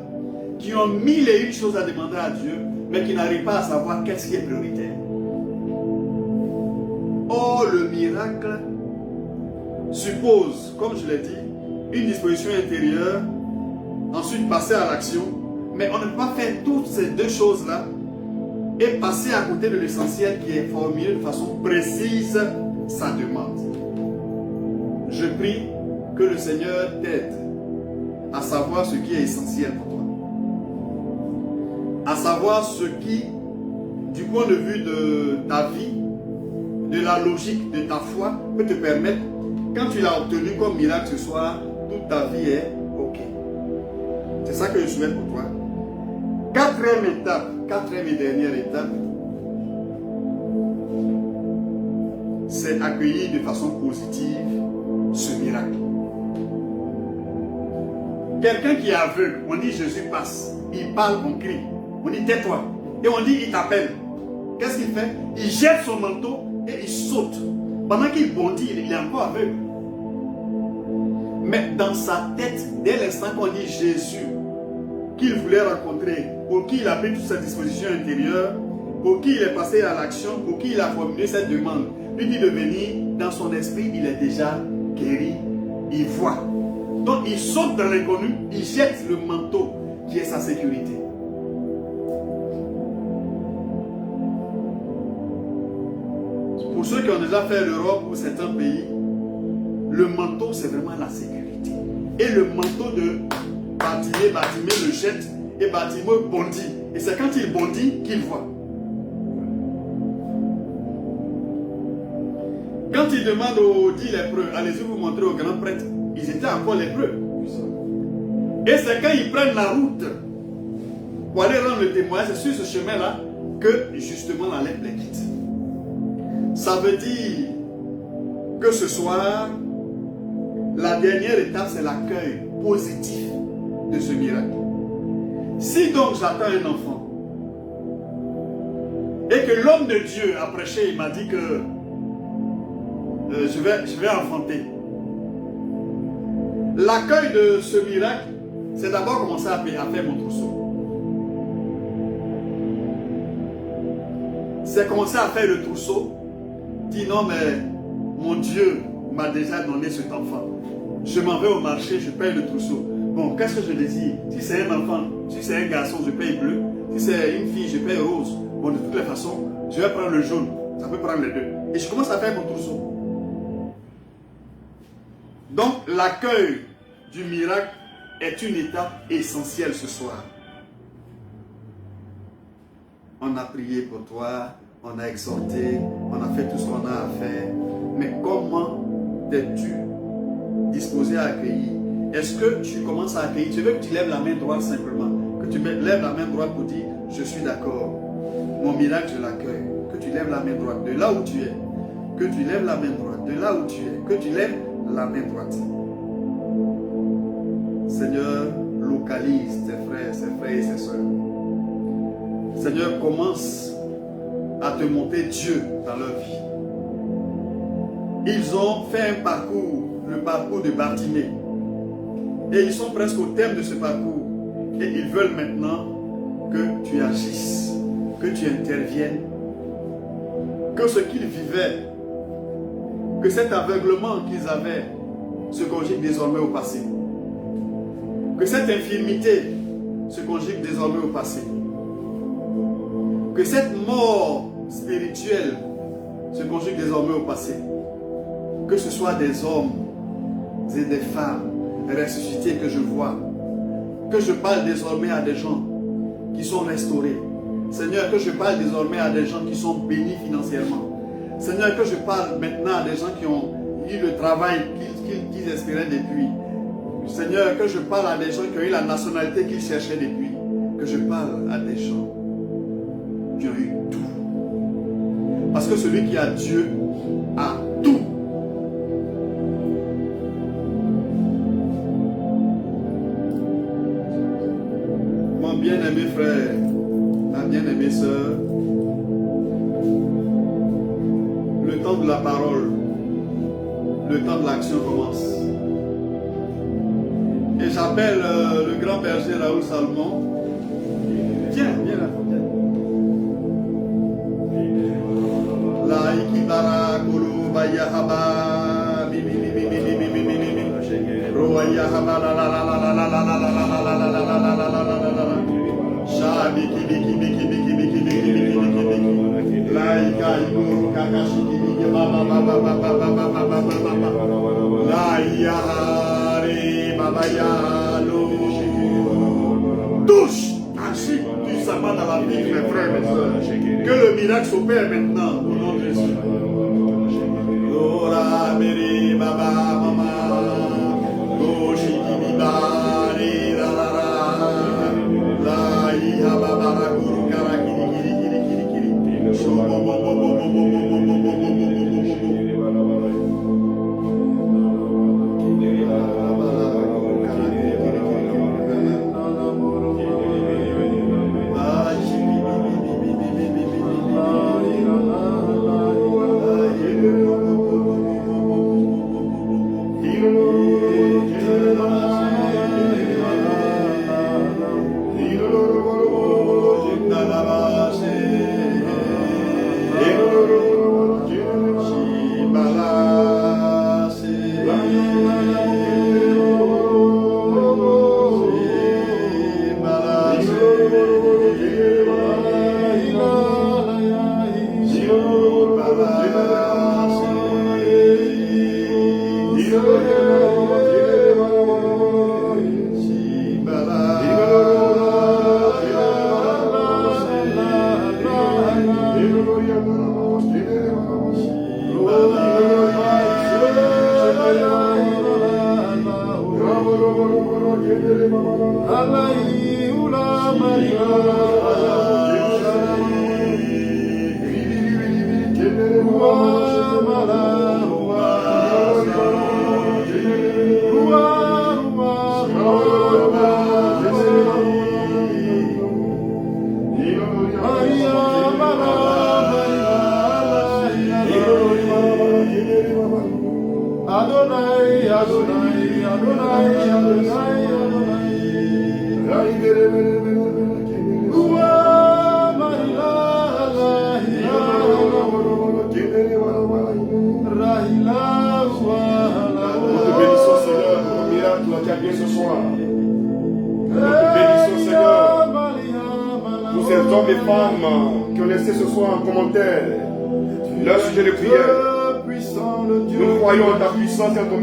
qui ont mille et une choses à demander à Dieu, mais qui n'arrivent pas à savoir qu'est-ce qui est prioritaire. Or, le miracle suppose, comme je l'ai dit, une disposition intérieure, ensuite passer à l'action, mais on ne peut pas faire toutes ces deux choses-là et passer à côté de l'essentiel qui est formulé de façon précise sa demande. Je prie que le Seigneur t'aide à savoir ce qui est essentiel pour toi. À savoir ce qui, du point de vue de ta vie, de la logique de ta foi, peut te permettre, quand tu l'as obtenu comme miracle ce soir, toute ta vie est OK. C'est ça que je souhaite pour toi. Quatrième et dernière étape, c'est accueillir de façon positive ce miracle. Quelqu'un qui est aveugle, on dit Jésus passe, il parle, on crie, on dit tais-toi, et on dit il t'appelle. Qu'est-ce qu'il fait? Il jette son manteau et il saute. Pendant qu'il bondit, il est encore aveugle. Mais dans sa tête, dès l'instant qu'on dit Jésus, qu'il voulait rencontrer, pour qui il a pris toute sa disposition intérieure, pour qui il est passé à l'action, pour qui il a formulé cette demande, lui dit de venir, dans son esprit, il est déjà guéri, il voit. Donc il saute dans l'inconnu, il jette le manteau qui est sa sécurité. Pour ceux qui ont déjà fait l'Europe ou certains pays, le manteau c'est vraiment la sécurité. Et le manteau de Bartimée le jette et Bartimée bondit. Et c'est quand il bondit qu'il voit. Quand il demande aux 10 lépreux, allez-y vous montrer aux grands prêtres, ils étaient encore lépreux. Et c'est quand ils prennent la route pour aller rendre le témoignage, c'est sur ce chemin-là que justement la lèpre les quitte. Ça veut dire que ce soir, la dernière étape, c'est l'accueil positif de ce miracle. Si donc j'attends un enfant et que l'homme de Dieu a prêché, il m'a dit que je vais enfanter. L'accueil de ce miracle, c'est d'abord commencer à faire mon trousseau. C'est commencer à faire le trousseau. Dis non mais mon Dieu m'a déjà donné cet enfant. Je m'en vais au marché, je paye le trousseau. Bon, qu'est-ce que je désire? Si c'est un enfant, si c'est un garçon, je paye bleu. Si c'est une fille, je paye rose. Bon, de toutes les façons, je vais prendre le jaune. Ça peut prendre les deux. Et je commence à faire mon trousseau. Donc, l'accueil du miracle est une étape essentielle ce soir. On a prié pour toi, on a exhorté, on a fait tout ce qu'on a à faire. Mais comment t'es-tu disposé à accueillir? Est-ce que tu commences à accueillir? Tu veux que tu lèves la main droite simplement. Que tu lèves la main droite pour dire, je suis d'accord. Mon miracle, je l'accueille. Que tu lèves la main droite de là où tu es. Que tu lèves la main droite de là où tu es. Que tu lèves la main droite. Seigneur, localise tes frères et ses soeurs. Seigneur, commence à te montrer Dieu dans leur vie. Ils ont fait un parcours, le parcours de Bartimée. Et ils sont presque au terme de ce parcours. Et ils veulent maintenant que tu agisses, que tu interviennes, que ce qu'ils vivaient, que cet aveuglement qu'ils avaient se conjugue désormais au passé. Que cette infirmité se conjugue désormais au passé. Que cette mort spirituelle se conjugue désormais au passé. Que ce soit des hommes et des femmes ressuscités que je vois. Que je parle désormais à des gens qui sont restaurés. Seigneur, que je parle désormais à des gens qui sont bénis financièrement. Seigneur, que je parle maintenant à des gens qui ont eu le travail qu'ils espéraient depuis. Seigneur, que je parle à des gens qui ont eu la nationalité qu'ils cherchaient depuis. Que je parle à des gens qui ont eu tout. Parce que celui qui a Dieu a tout. Mon bien-aimé frère, ma bien-aimée sœur, le temps de la parole, le temps de l'action commence. Et j'appelle le grand berger Raoul Salomon. Viens là, viens. La ikibara kulu bayahaba royahaba la la la la la la la la la la la la la la la la shabi biki biki biki biki biki biki biki la ikaibu kakashi biki baba baba baba baba baba baba la yahari baba yalo touche agis puissamment dans la vie mes frères mes soeurs que le miracle s'opère maintenant au nom de Jésus. Lora meri baba mama goshi bibari la la la la iha baba la guru kara kiri kiri kiri kiri kiri shobo bo bo bo bo bo bo bo bo bo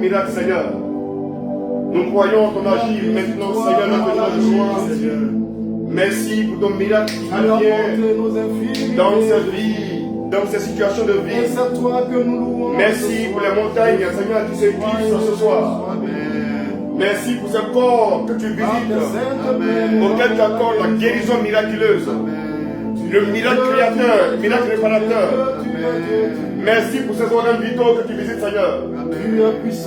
miracle, Seigneur. Nous croyons ton agir maintenant, Seigneur, notre Dieu. Merci pour ton miracle qui vient dans ces vies, dans ces situations de vie. Merci pour les montagnes, Seigneur, qui se glissent ce soir. Merci pour ce corps que tu visites, auquel tu accordes la guérison miraculeuse, le miracle créateur, le miracle réparateur. Merci pour ces organes vitaux que tu visites, Seigneur.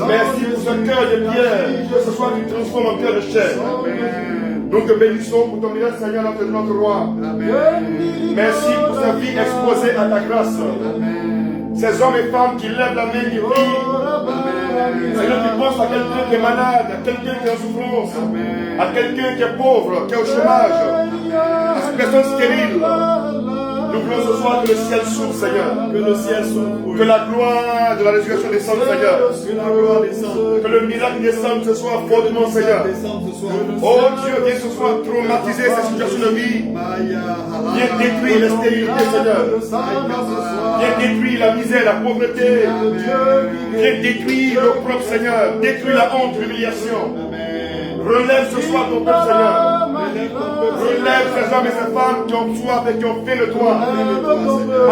Merci pour ce cœur de pierre, que ce soit tu transformes en cœur de chair. Nous te bénissons pour ton miracle, Seigneur, notre roi. Merci pour sa vie exposée à ta grâce. Ces hommes et femmes qui lèvent la main, qui prient. Seigneur, tu penses à quelqu'un qui est malade, à quelqu'un qui est en souffrance, à quelqu'un qui est pauvre, qui est au chômage, à cette personne stérile. Nous voulons ce soir que le ciel s'ouvre, Seigneur. Que le ciel s'ouvre. Que la gloire de la résurrection descende, Seigneur. Que la gloire descende. Que le miracle descende ce soir fortement, Seigneur. Oh Dieu, viens ce soir traumatiser ces situations de vie. Viens détruire la stérilité, Seigneur. Viens détruire la misère, la pauvreté. Viens détruire l'opprobre, Seigneur. Détruire la honte, l'humiliation. Relève ce soir ton peuple, Seigneur. Relève ces hommes et ces femmes qui ont soif et qui ont faim de toi.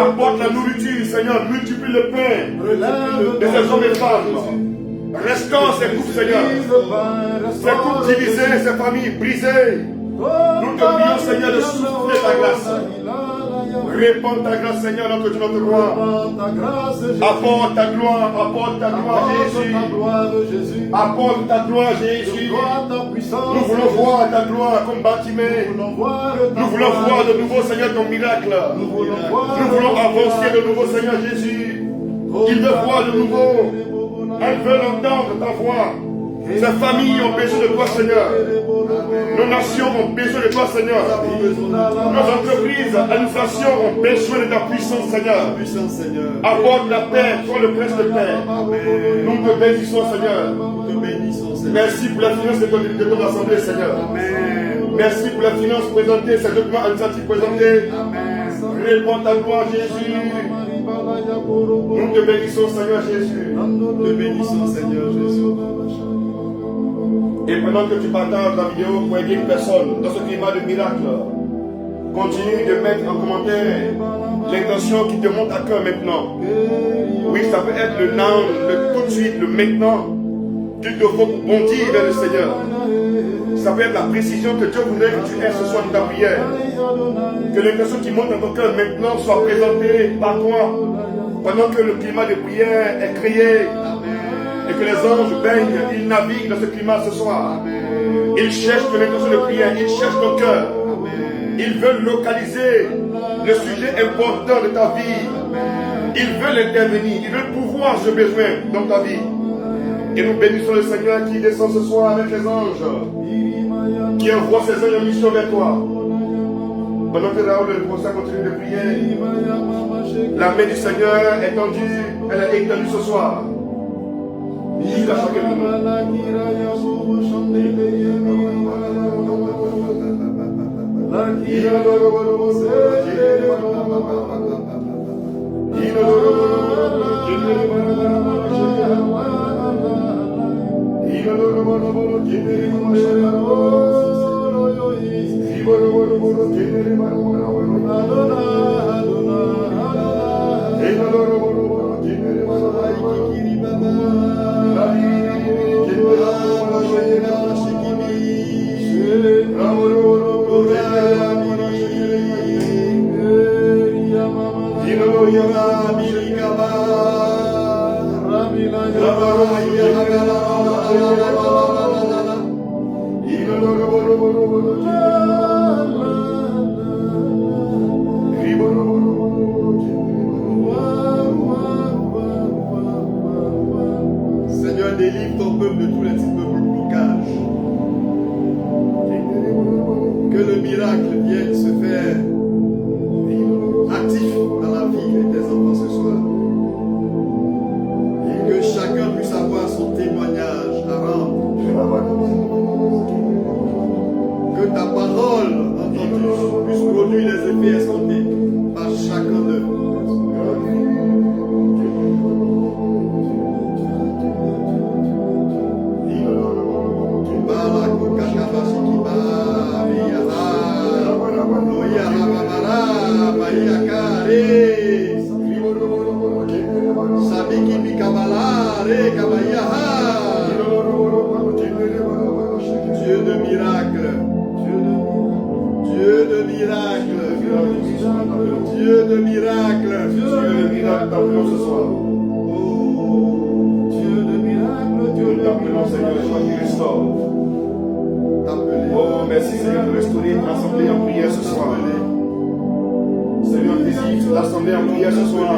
Apporte la nourriture, Seigneur. Multiplie le pain de ces hommes et femmes. Restaure ces couples, Seigneur. Ces couples divisés, ces familles brisées. Nous te prions, Seigneur, de souffler ta grâce. Réponds ta grâce, Seigneur, notre Dieu, notre roi. Apporte ta gloire, Jésus. Apporte ta gloire, Jésus. Nous voulons voir ta gloire comme Bartimée. Nous voulons voir de nouveau, Seigneur, ton miracle. Nous voulons avancer de nouveau, Seigneur Jésus. Il veut voir de nouveau. Elles veulent entendre ta voix. Ces familles ont besoin de toi, Seigneur. Nos nations ont besoin de toi, Seigneur. Nos entreprises, administrations ont besoin de ta puissance, Seigneur. Apporte la paix, toi le prince de paix. Nous te bénissons, Seigneur. Merci pour la finance de ton assemblée, Seigneur. Merci pour la finance présentée, ces documents administratifs présentés. Réponds ta gloire, Jésus. Nous te bénissons, Seigneur Jésus. Nous te bénissons, Seigneur Jésus. Et pendant que tu partages la vidéo pour aider une personne dans ce climat de miracle, continue de mettre en commentaire l'intention qui te monte à cœur maintenant. Oui, ça peut être le now, le tout de suite, le maintenant, qu'il te faut pour bondir vers le Seigneur. Ça peut être la précision que Dieu voudrait que tu aies ce soir dans ta prière. Que l'intention qui monte dans ton cœur maintenant soit présentée par toi pendant que le climat de prière est créé. Et que les anges baignent, ils naviguent dans ce climat ce soir. Ils cherchent de l'intention de prière, ils cherchent ton cœur. Ils veulent localiser le sujet important de ta vie. Ils veulent intervenir, ils veulent pouvoir ce besoin dans ta vie. Et nous bénissons le Seigneur qui descend ce soir avec les anges, qui envoie ses anges en mission vers toi. Pendant que Raoul le prophète continue de prier, la main du Seigneur est tendue, elle est étendue ce soir. Il a chacun de nous. Seigneur, délivre ton peuple de tous les types de blocages. Que le miracle vienne se faire actif dans la vie de tes enfants ce soir. Que chacun puisse avoir son témoignage à rendre. Que ta parole entendue puisse produire les effets escomptés par chacun d'eux. Dieu de miracle, Dieu de miracle, Dieu de miracle, T'appelons ce soir. Dieu de miracle, Dieu de T'appelons, Seigneur, toi qui restaure. Oh, merci Seigneur de restaurer l'assemblée en prière ce soir. Seigneur, désire l'assemblée en prière ce soir.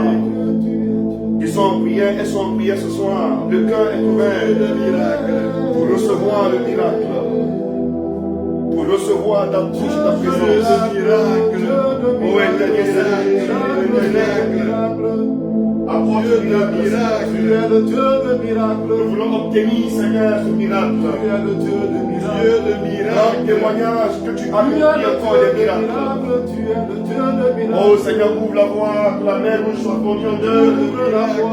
Ils sont en prière, elles sont en prière ce soir. Le cœur est ouvert pour recevoir le miracle. Pour pour recevoir ta bouche, ta présence. Oh éternel Seigneur, apporte le miracle. Tu es le Dieu de miracle. Nous voulons obtenir, Seigneur, ce miracle. Tu es le Dieu de miracle. Dieu de miracle, témoignage que tu accomplis encore des miracles. Tu es le Dieu de miracle. Oh Seigneur, ouvre la voie, que la mer rouge soit fondue en deux de miracles.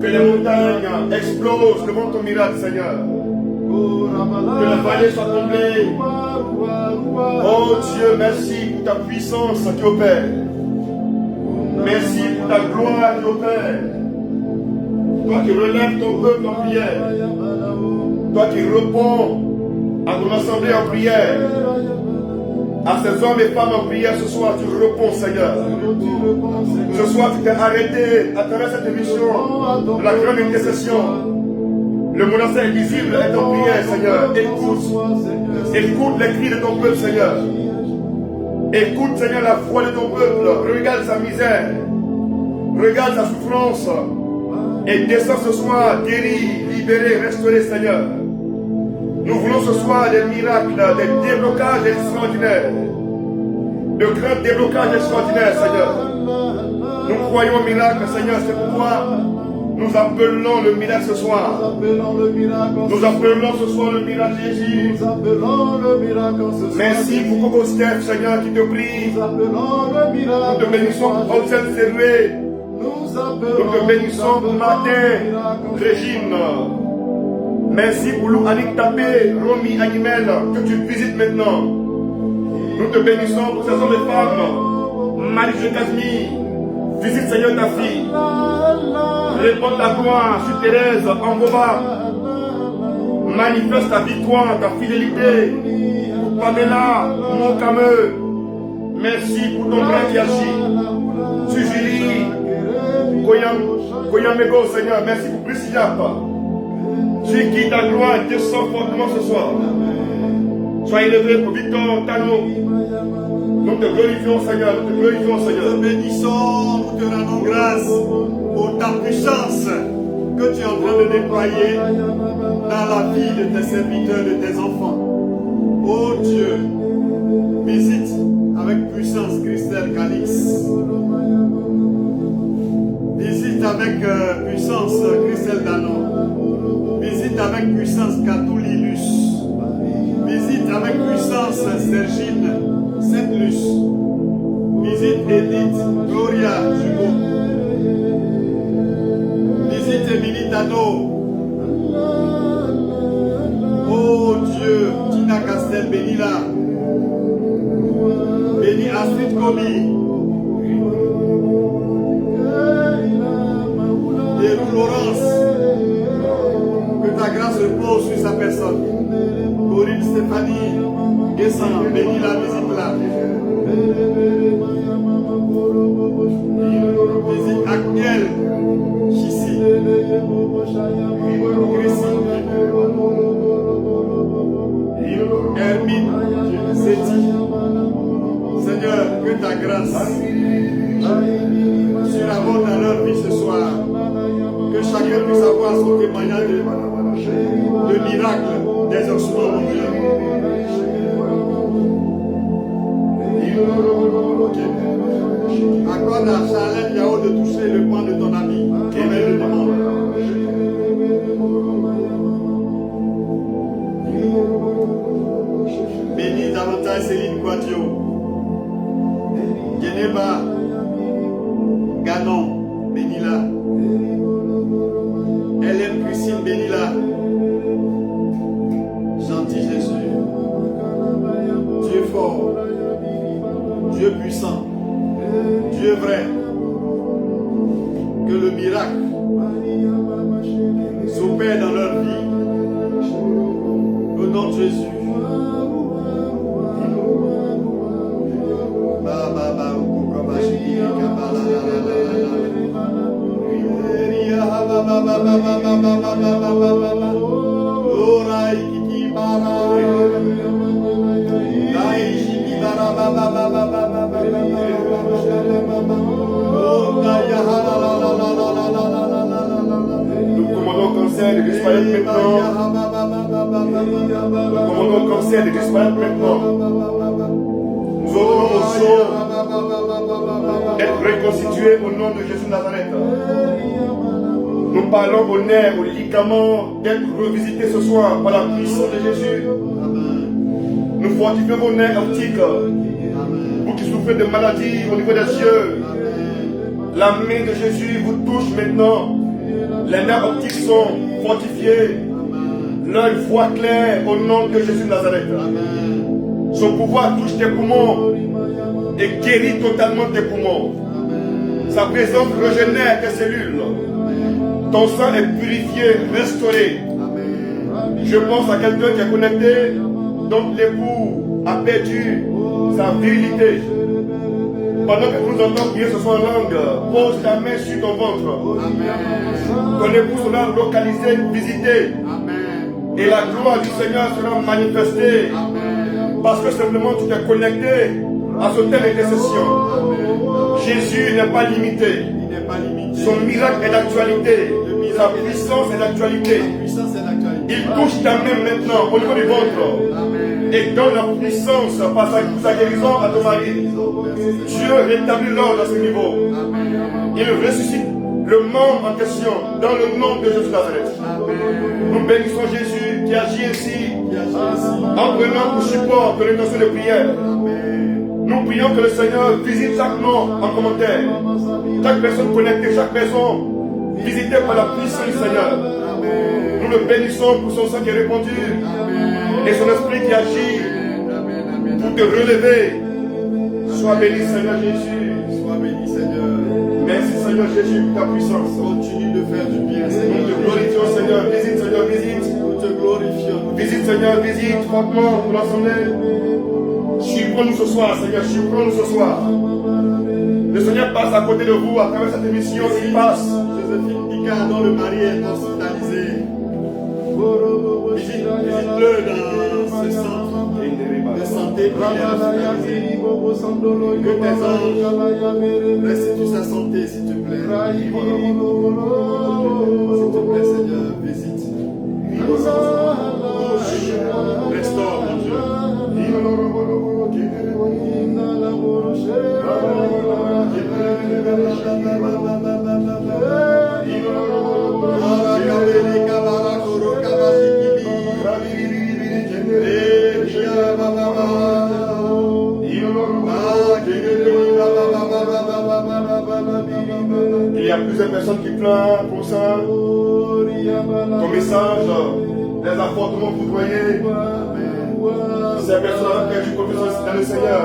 Que les montagnes explosent devant ton miracle, Seigneur. Que la vallée soit comblée. Oh Dieu, merci pour ta puissance qui opère. Merci pour ta gloire qui opère. Toi qui relèves ton peuple en prière. Toi qui réponds à ton assemblée en prière. À ces hommes et femmes en prière ce soir, tu réponds, Seigneur. Ce soir, tu t'es arrêté à travers cette émission de la grande intercession. Le monastère invisible est en prière, Seigneur. Écoute les cris de ton peuple, Seigneur. Écoute, Seigneur, la foi de ton peuple. Regarde sa misère. Regarde sa souffrance. Et descends ce soir, guéri, libéré, restauré, Seigneur. Nous voulons ce soir des miracles, des déblocages extraordinaires. De grands déblocages extraordinaires, Seigneur. Nous croyons au miracle, Seigneur. C'est pourquoi nous appelons le miracle ce soir. Nous appelons ce soir le miracle Jésus. Merci pour Coco Steph, Seigneur, qui te prie. Nous te bénissons pour Olsen Servé. Nous te bénissons pour Martin, Régine. Merci pour Lou Annick Tapé, Romy Animel, que tu visites maintenant. Nous te bénissons pour ces hommes et femmes. Marie-Jo Casmi, visite Seigneur ta fille. Réponds ta gloire sur Thérèse Angoba. Manifeste ta victoire, ta fidélité. Pour Pamela, mon cameux. Merci pour ton bras qui agit. Sur Julie, Koyamego, Seigneur. Merci pour Priscilla. Tu qui ta gloire descend fortement ce soir. Sois élevé pour Victor Tano. Nous te glorifions, Seigneur. Nous te glorifions, Seigneur. Nous te bénissons, nous te rendons grâce pour ta puissance que tu es en train de déployer dans la vie de tes serviteurs, de tes enfants. Oh Dieu, visite avec puissance Christelle Calix. Visite avec puissance Christelle Danon. Visite avec puissance Katou Lilus. Visite avec puissance Sergine Saint-Luce. Visite Edith Gloria Jubo. Visite Émilie Tano. Oh Dieu, Tina Castel, bénis-la. Bénis Astrid Kobi. Et Laurence. Que ta grâce repose sur sa personne. Corinne Stéphanie, Guessan, bénis-la, visite-la. Visite Agniel, Chissi, Hermine, Seti. Seigneur, que ta grâce surabonde dans leur vie ce soir. Que chacun puisse avoir son témoignage de miracle, d'exaucement, mon Dieu. Accorde à Charlène Yao de toucher le point de ton ami. Comme elle le demande. Bénis davantage Céline Quadio. Geneva Ganon, bénis-la. Hélène Christine, bénis-la. Gentil Jésus. Dieu fort. Dieu puissant. Dieu vrai. Que le miracle s'opère dans leur vie. Au nom de Jésus. Nous commandons cancer de disparaître maintenant. Nous commandons le cancer de disparaître maintenant. Nous ordonnons aux os d'être reconstitués au nom de Jésus de Nazareth. Nous parlons aux nerfs, aux ligaments d'être revisités ce soir par la puissance de Jésus. Nous fortifions vos nerfs optiques. Vous qui souffrez de maladies au niveau des yeux, la main de Jésus vous touche maintenant. Les nerfs optiques sont fortifiés. L'œil voit clair au nom de Jésus de Nazareth. Son pouvoir touche tes poumons et guérit totalement tes poumons. Sa présence régénère tes cellules. Ton sang est purifié, restauré. Je pense à quelqu'un qui est connecté, dont l'époux a perdu sa virilité. Pendant que nous entendons prier ce soir en langue, pose ta main sur ton ventre. Ton époux sera localisé, visité. Et la gloire du Seigneur sera manifestée. Parce que simplement tu t'es connecté à ce thème d'intercession. Jésus n'est pas limité. Son miracle est d'actualité. Sa puissance est d'actualité. Il touche ta main maintenant au niveau du ventre. Et donne la puissance par sa guérison à ton mari. Dieu rétablit l'ordre à ce niveau. Il ressuscite le membre en question dans le nom de Jésus de Nazareth. Nous bénissons Jésus qui agit ainsi en prenant pour support de l'intention de prière. Nous prions que le Seigneur visite chaque nom en commentaire. Chaque personne connectée, chaque personne visitée par la puissance du Seigneur. Nous le bénissons pour son sang qui est répandu et son esprit qui agit pour te relever. Sois béni Seigneur Jésus. Sois béni Seigneur. Merci Seigneur Jésus pour ta puissance. Continue de faire du bien Nous Seigneur. te glorifions Seigneur. Visite Seigneur, visite. Nous te glorifions. Visite Seigneur, visite fortement pour l'assemblée. Surprends-nous ce soir Seigneur, surprends-nous ce soir. Le Seigneur passe à côté de vous à travers cette émission. Il passe. Joséphine Picard, dont le mari est hospitalisé. Visite-le dans ce centre de santé qui est hospitalisé. Que tes anges restituent sa santé, s'il te plaît. S'il te plaît, Seigneur, visite. Restaure, mon Dieu. Il y a plusieurs personnes qui pleurent pour ça. Ton message les a fortement foudroyés. Ces personnes ont perdu confiance dans le Seigneur.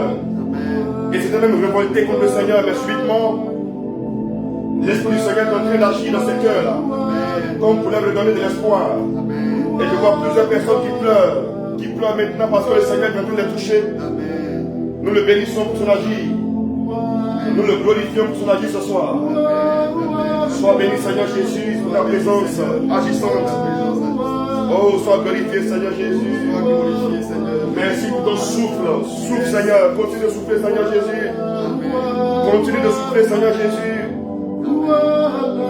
Et c'était même révolté contre le Seigneur, mais subitement, l'Esprit du Seigneur est en train d'agir dans ces cœurs-là, comme pour leur redonner de l'espoir. Et je vois plusieurs personnes qui pleurent maintenant parce que le Seigneur vient de les toucher. Nous le bénissons pour son agir. Nous le glorifions pour son agir ce soir. Sois béni Seigneur Jésus pour ta présence agissante. Oh, sois glorifié Seigneur Jésus. Merci pour ton souffle. Souffle Seigneur. Continue de souffler Seigneur Jésus. Continue de souffler Seigneur Jésus.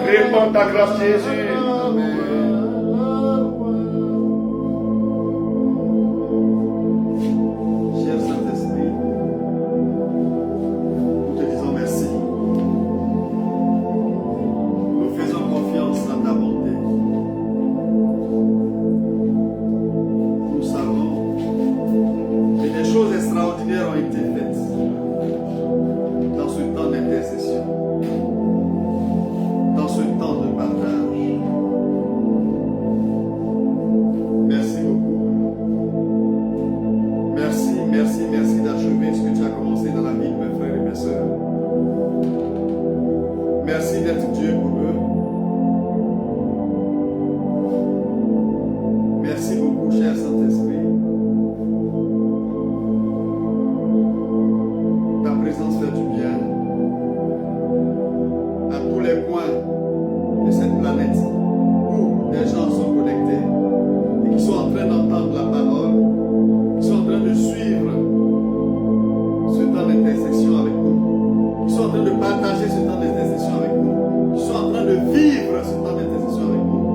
Répands ta grâce Jésus. Cher Saint-Esprit, nous te disons merci. Nous faisons confiance à ta bonté. Nous savons que des choses extraordinaires ont été faites dans ce temps d'intercession, dans ce temps de partage. Merci beaucoup. Merci, merci, merci d'achever ce que tu as commencé dans la vie de mes frères et mes sœurs. Merci d'être Dieu pour eux. Merci beaucoup, cher Saint-Esprit. Ta présence fait du bien à tous les coins de cette planète où des gens sont connectés et qui sont en train d'entendre la parole, qui sont en train de suivre ce temps d'intercession avec nous, qui sont en train de partager ce temps d'intercession avec nous, qui sont en train de vivre ce temps d'intercession avec nous.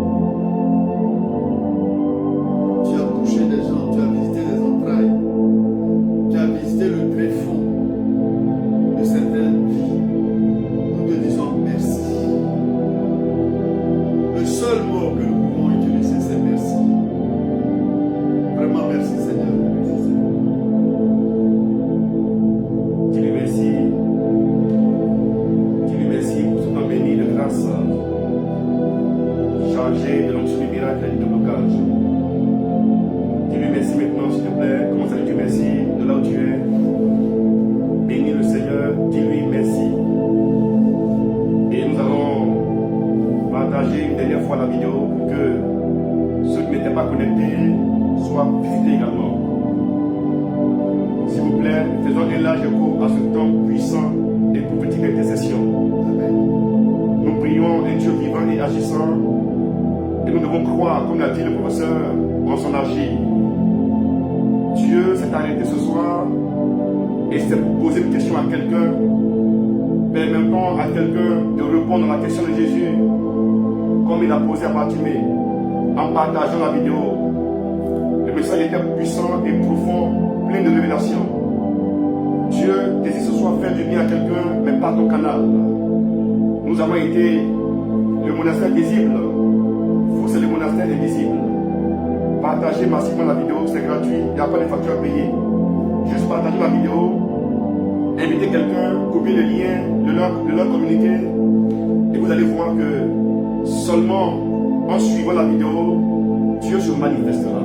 Tu as grâce, chargé de l'onction du miracle et du blocage. Dis-lui merci maintenant, s'il te plaît. Commence à lui dire merci de là où tu es. Bénis le Seigneur, dis-lui merci. Et nous allons partager une dernière fois la vidéo pour que ceux qui n'étaient pas connectés soient visités également. S'il vous plaît, faisons un large cours à ce temps puissant et prophétique d'intercession. Nous prions un Dieu vivant et agissant, et nous devons croire, comme l'a dit le professeur, en son agir. Dieu s'est arrêté ce soir et s'est posé une question à quelqu'un. Permettons à quelqu'un de répondre à la question de Jésus, comme il a posé à Bartimée, en partageant la vidéo. Le message était puissant et profond, plein de révélations. Dieu désire ce soir faire du bien à quelqu'un, mais par ton canal. Nous avons été le monastère visible. Vous, c'est le monastère invisible. Partagez massivement la vidéo, c'est gratuit, il n'y a pas de facture à payer. Juste partagez la vidéo, invitez quelqu'un, copiez le lien de leur communauté, et vous allez voir que seulement en suivant la vidéo, Dieu se manifestera.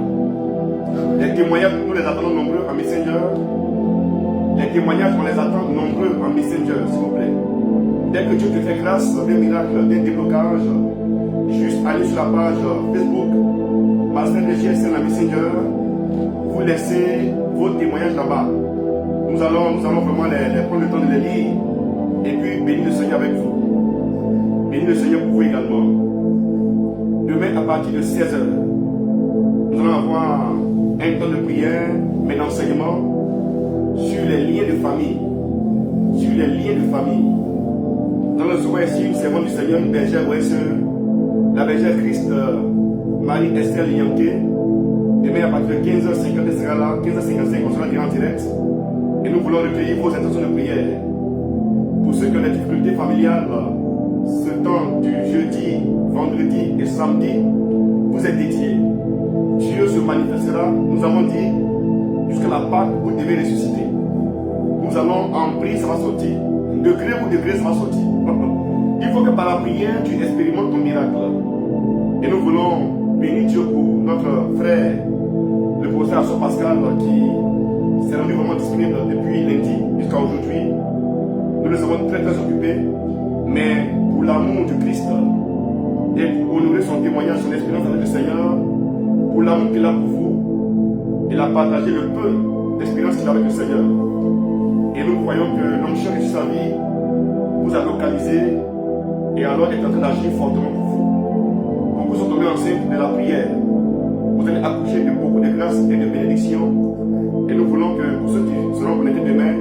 Les témoignages, nous les attendons nombreux en Messenger. Les témoignages, on les attend nombreux en Messenger, s'il vous plaît. Dès que Dieu te fait grâce d'un miracle, d'un déblocage, juste allez sur la page Facebook, Pasteur de GSN en Messenger, vous laissez vos témoignages là-bas. Nous allons vraiment prendre le temps de les lire et puis bénir le Seigneur avec vous. Bénir le Seigneur pour vous également. Demain, à partir de 16h, nous allons avoir un temps de prière, mais d'enseignement sur les liens de famille. Sur les liens de famille. Dans le soir ici, une servante du Seigneur, une bergère la bergère Christ Marie-Esther Lianke. Demain, à partir de 15h50, elle sera là. 15h55, on sera en direct. Et nous voulons recueillir vos intentions de prière. Pour ceux qui ont des difficultés familiales, ce temps du jeudi, vendredi et samedi vous est dédié. Dieu se manifestera. Nous avons dit, jusqu'à la Pâque, vous devez ressusciter. Nous allons en prier, ça va sortir. De gré ou de gré, ça va sortir. Il faut que par la prière, tu expérimentes ton miracle. Et nous voulons bénir Dieu pour notre frère, le professeur Assour Pascal, qui s'est rendu vraiment disponible depuis lundi jusqu'à aujourd'hui. Nous les avons très occupés, mais pour l'amour du Christ et pour honorer son témoignage, son expérience avec le Seigneur, pour l'amour qu'il a pour vous, il a partagé le peu d'expérience qu'il a avec le Seigneur. Et nous croyons que l'onction de sa vie vous a localisé et alors est en train d'agir fortement pour vous. Beaucoup sont tombés enceintes de la prière. Vous allez accoucher de beaucoup de grâces et de bénédictions. Et nous voulons que pour ceux qui seront connectés demain,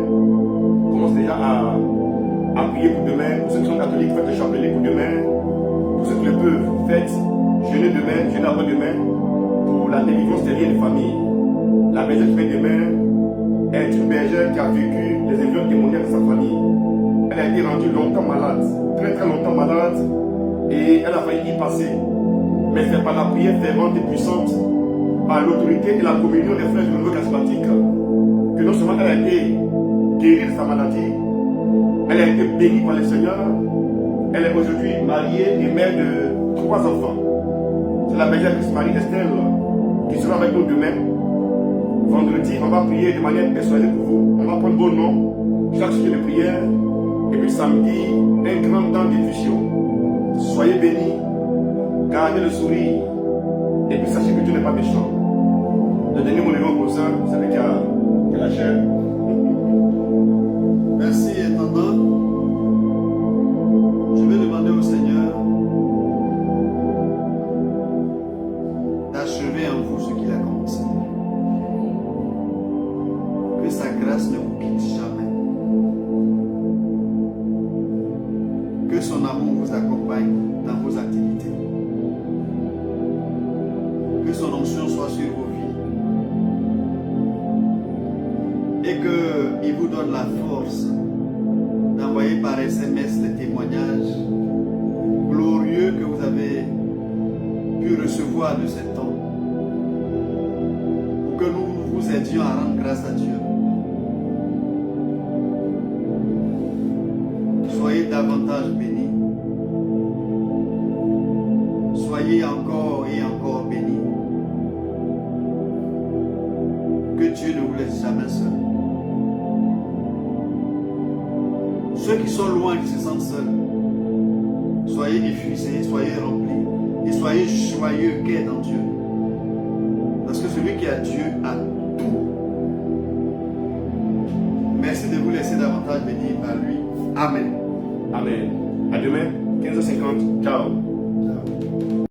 commencent déjà à prier pour demain. Pour ceux qui sont catholiques, faites le chapelet pour demain. Pour ceux qui le peuvent, faites jeûner demain, jeûner après-demain, pour la délivrance des liens de famille. La bergère qui fait demain est une bergère qui a vécu les influences démoniaques de sa famille. Elle a été rendue longtemps malade, très longtemps malade, et elle a failli y passer. Mais c'est par la prière fervente et puissante, par l'autorité et la communion des frères du nouveau charismatique, que non seulement elle a été guérie de sa maladie, elle a été bénie par le Seigneur, elle est aujourd'hui mariée et mère de 3 enfants. C'est la bergère Christ Marie-Esther qui sera avec nous demain. Vendredi, on va prier de manière personnelle pour vous. On va prendre vos noms, chaque sujet de prière. Et puis samedi, un grand temps d'effusion. Soyez bénis, gardez le sourire. Et puis sachez que Dieu n'est pas méchant. Le dernier mot de pour ça, c'est le cas de la chair. Merci, intendant. Je vais demander au Seigneur d'achever en vous ce qu'il a commencé. Que sa grâce ne vous quitte jamais. Que son amour vous accompagne dans vos activités. Que son onction soit sur vos vies. Et qu'il vous donne la force d'envoyer par SMS des témoignages glorieux que vous avez pu recevoir de ce temps. Pour que nous vous aidions à rendre grâce à Dieu. Soyez davantage bénis. soyez encore et encore bénis. Que Dieu ne vous laisse jamais seul. Ceux qui sont loin, qui se sentent seuls, soyez effusés, soyez remplis et soyez joyeux, gai dans Dieu. Parce que celui qui a Dieu a tout. Merci de vous laisser davantage bénir par lui. Amen. Amen. À demain, 15h50. Ciao. Ciao.